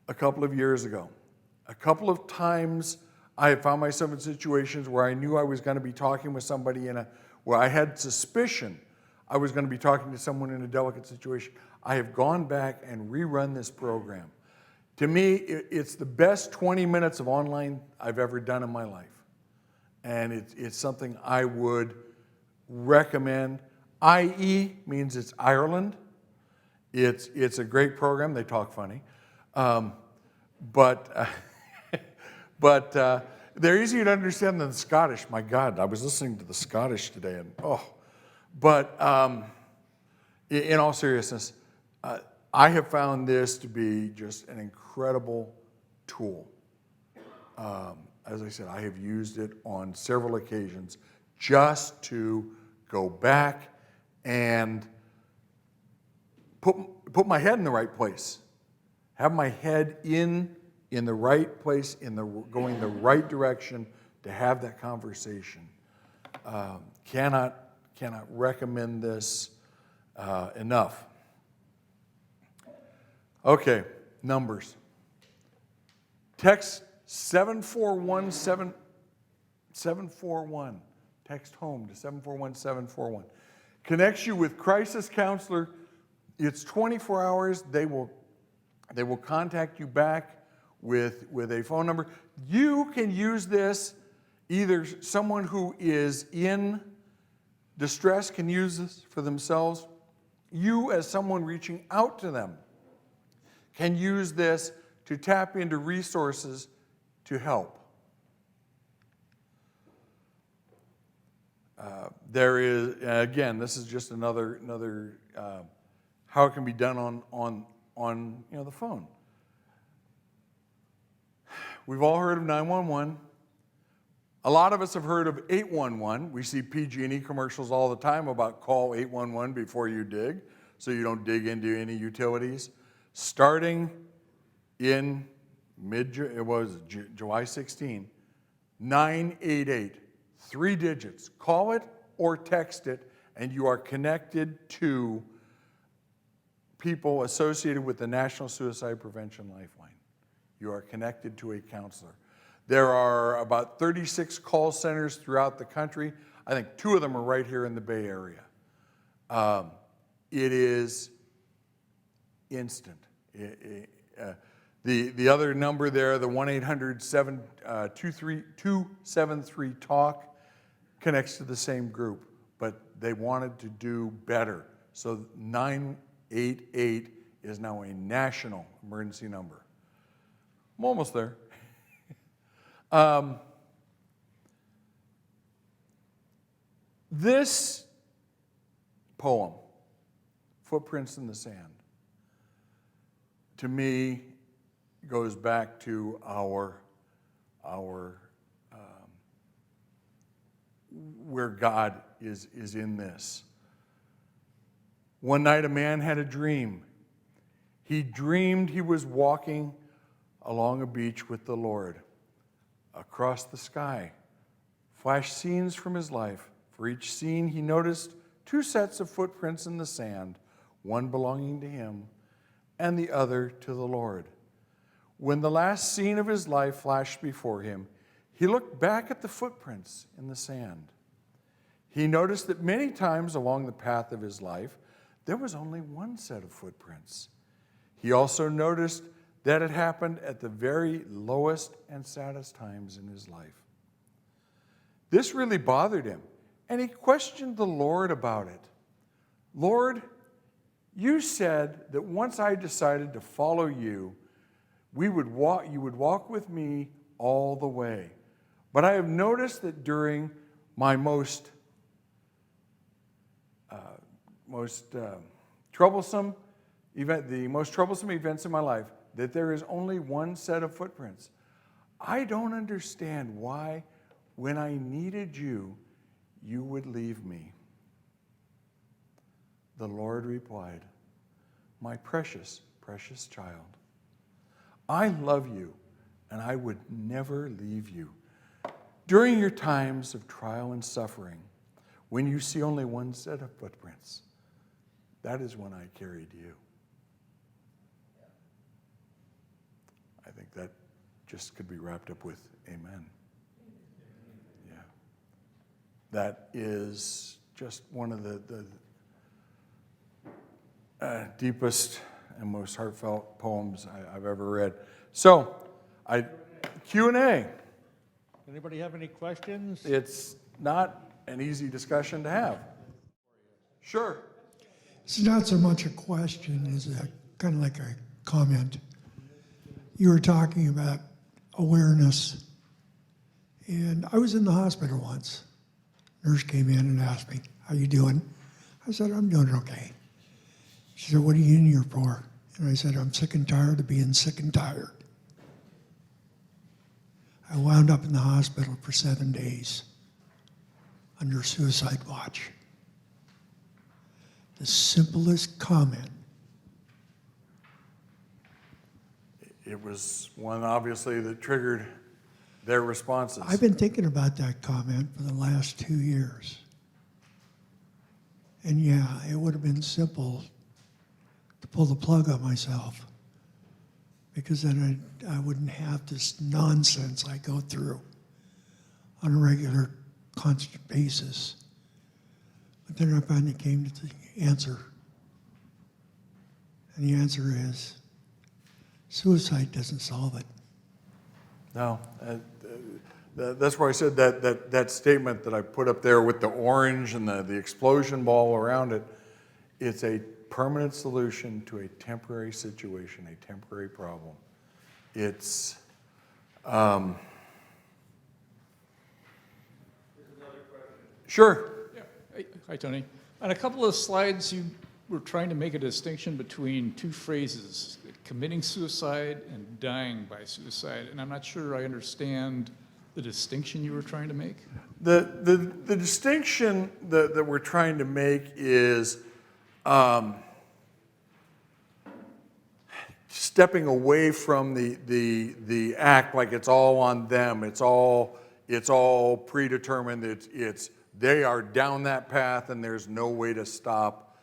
Speaker 3: a couple of years ago. A couple of times I have found myself in situations where I knew I was going to be talking with somebody where I had suspicion I was going to be talking to someone in a delicate situation. I have gone back and rerun this program. To me, it's the best 20 minutes of online I've ever done in my life. And it's something I would recommend. IE means it's Ireland. It's a great program. They talk funny. But they're easier to understand than the Scottish. My God, I was listening to the Scottish today, and But in all seriousness, I have found this to be just an incredible tool. As I said, I have used it on several occasions just to go back and put my head in the right place, have my head in the right place, going the right direction to have that conversation. Cannot recommend this enough. Okay, numbers. Text 741. Text home to 741-741. Connects you with crisis counselor. It's 24 hours. They will contact you back with a phone number. You can use this. Either someone who is in distress can use this for themselves. You, as someone reaching out to them, can use this to tap into resources to help. There is, again, this is just another how it can be done on the phone. We've all heard of 911. A lot of us have heard of 811. We see PG&E commercials all the time about call 811 before you dig, so you don't dig into any utilities. Starting in July 16, 988, 3 digits. Call it or text it, and you are connected to people associated with the National Suicide Prevention Lifeline. You are connected to a counselor. There are about 36 call centers throughout the country. I think 2 of them are right here in the Bay Area. It is instant. The other number there, the 1-800-273-TALK, connects to the same group, but they wanted to do better. So 988 is now a national emergency number. I'm almost there. This poem, Footprints in the Sand, to me goes back to our where God is in this. One night a man had a dream. He dreamed he was walking along a beach with the Lord. Across the sky flashed scenes from his life. For each scene he noticed 2 sets of footprints in the sand, one belonging to him and the other to the Lord. When the last scene of his life flashed before him, he looked back at the footprints in the sand. He noticed that many times along the path of his life, there was only one set of footprints. He also noticed that had happened at the very lowest and saddest times in his life. This really bothered him, and he questioned the Lord about it. Lord, you said that once I decided to follow you, you would walk with me all the way. But I have noticed that during my most troublesome events in my life, that there is only one set of footprints. I don't understand why, when I needed you, you would leave me. The Lord replied, my precious, precious child, I love you, and I would never leave you. During your times of trial and suffering, when you see only one set of footprints, that is when I carried you. I think that just could be wrapped up with amen. Yeah. That is just one of the deepest and most heartfelt poems I've ever read. So, Q&A.
Speaker 1: Anybody have any questions?
Speaker 3: It's not an easy discussion to have. Sure.
Speaker 4: It's not so much a question as kind of like a comment. You were talking about awareness, and I was in the hospital once. Nurse came in and asked me, how you doing? I said, I'm doing okay. She said, what are you in here for? And I said, I'm sick and tired of being sick and tired. I wound up in the hospital for 7 days under suicide watch. The simplest comment.
Speaker 3: It was one, obviously, that triggered their responses.
Speaker 4: I've been thinking about that comment for the last 2 years. And yeah, it would have been simple to pull the plug on myself, because then I wouldn't have this nonsense I go through on a regular, constant basis. But then I finally came to the answer. And the answer is, suicide doesn't solve it.
Speaker 3: No, that's why I said that statement that I put up there with the orange and the explosion ball around it. It's a permanent solution to a temporary situation, a temporary problem. It's Sure.
Speaker 5: Yeah. Hi, Tony. On a couple of slides, you were trying to make a distinction between two phrases, committing suicide and dying by suicide, and I'm not sure I understand the distinction you were trying to make.
Speaker 3: The distinction that we're trying to make is stepping away from the act like it's all on them. It's all predetermined. It's they are down that path and there's no way to stop.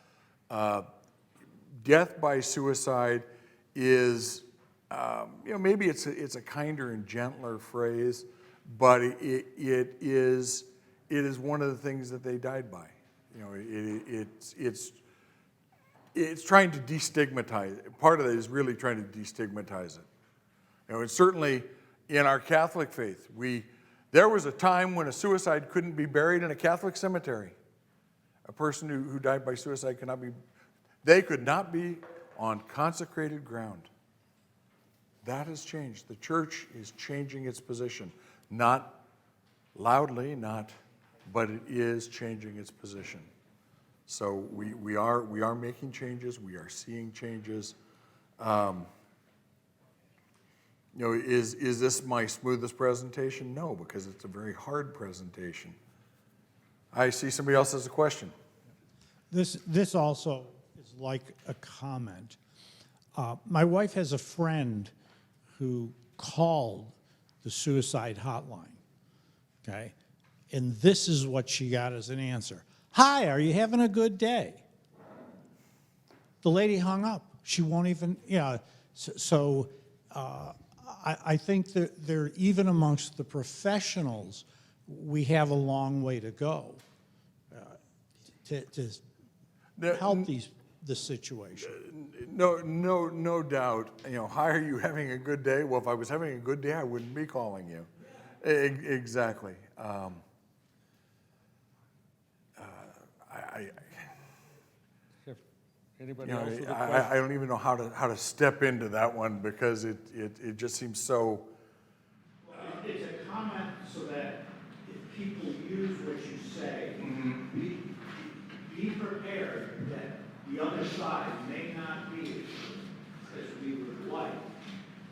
Speaker 3: Death by suicide is, maybe it's a kinder and gentler phrase, but it is one of the things that they died by. It's trying to destigmatize. Part of it is really trying to destigmatize it. And certainly in our Catholic faith, there was a time when a suicide couldn't be buried in a Catholic cemetery. A person who died by suicide they could not be on consecrated ground. That has changed. The church is changing its position. Not loudly, but it is changing its position. So we are making changes. We are seeing changes. Is this my smoothest presentation? No, because it's a very hard presentation. I see somebody else has a question.
Speaker 6: This also is like a comment. My wife has a friend who called the suicide hotline, okay? And this is what she got as an answer. Hi, are you having a good day? The lady hung up. She won't even, I think that there, even amongst the professionals, we have a long way to go to help these. the situation.
Speaker 3: No doubt. You know, hi, are you having a good day? Well, if I was having a good day, I wouldn't be calling you. Exactly.
Speaker 1: Anybody
Speaker 3: You know,
Speaker 1: else with a question?
Speaker 3: I don't even know how to step into that one because it just seems so.
Speaker 6: It's a comment so that if people use what you say, be prepared that the other side may not be as we would like,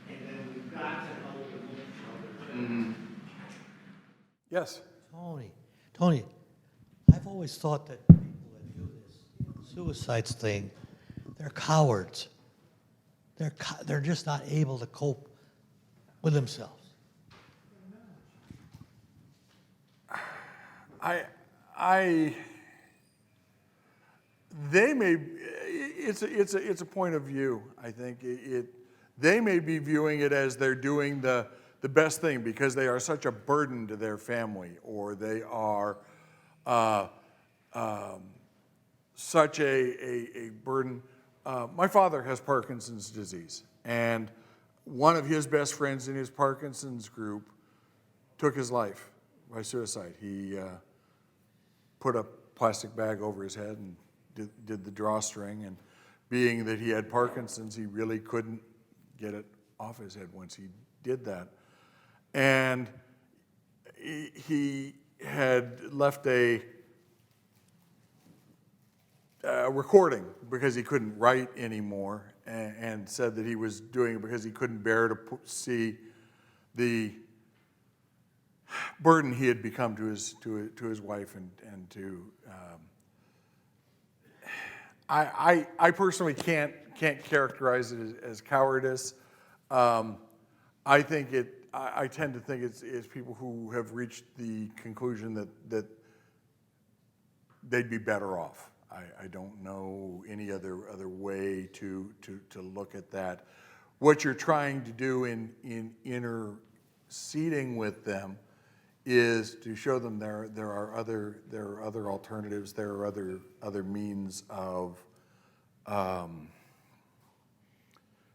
Speaker 6: and then we've got to help them with each other.
Speaker 3: Yes.
Speaker 7: Tony, I've always thought that people that do this suicides thing, they're cowards. They're just not able to cope with themselves.
Speaker 3: They may. It's a point of view. I think they may be viewing it as they're doing the best thing because they are such a burden to their family, or they are such a burden. My father has Parkinson's disease, and one of his best friends in his Parkinson's group took his life by suicide. He put a plastic bag over his head and did the drawstring, and being that he had Parkinson's, he really couldn't get it off his head once he did that. And he had left a recording because he couldn't write anymore, and said that he was doing it because he couldn't bear to see the burden he had become to his wife and to. I personally can't characterize it as cowardice. I think I tend to think it's people who have reached the conclusion that they'd be better off. I don't know any other way to look at that. What you're trying to do in interceding with them is to show them there are other alternatives, there are other means of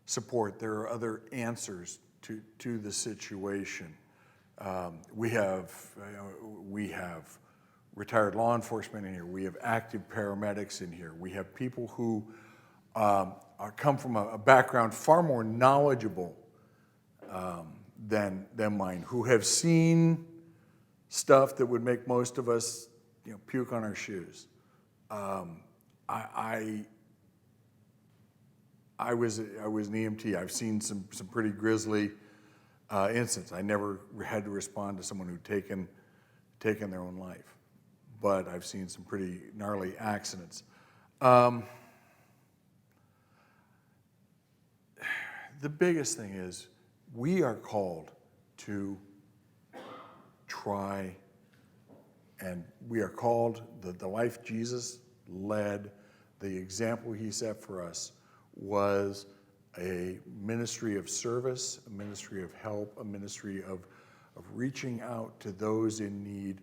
Speaker 3: support, there are other answers to the situation. We have retired law enforcement in here. We have active paramedics in here. We have people who come from a background far more knowledgeable than mine, who have seen stuff that would make most of us, puke on our shoes. I was an EMT. I've seen some pretty grisly incidents. I never had to respond to someone who'd taken their own life, but I've seen some pretty gnarly accidents. The biggest thing is we are called to try, and we are called, the life Jesus led, the example he set for us was a ministry of service, a ministry of help, a ministry of reaching out to those in need.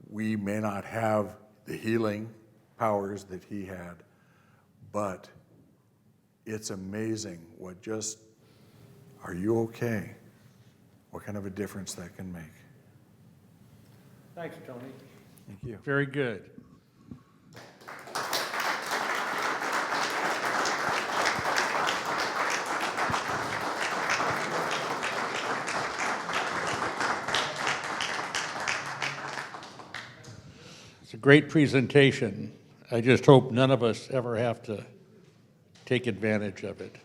Speaker 3: We may not have the healing powers that he had, but it's amazing are you okay? What kind of a difference that can make.
Speaker 2: Thanks, Tony.
Speaker 3: Thank you.
Speaker 1: Very good. It's a great presentation. I just hope none of us ever have to take advantage of it.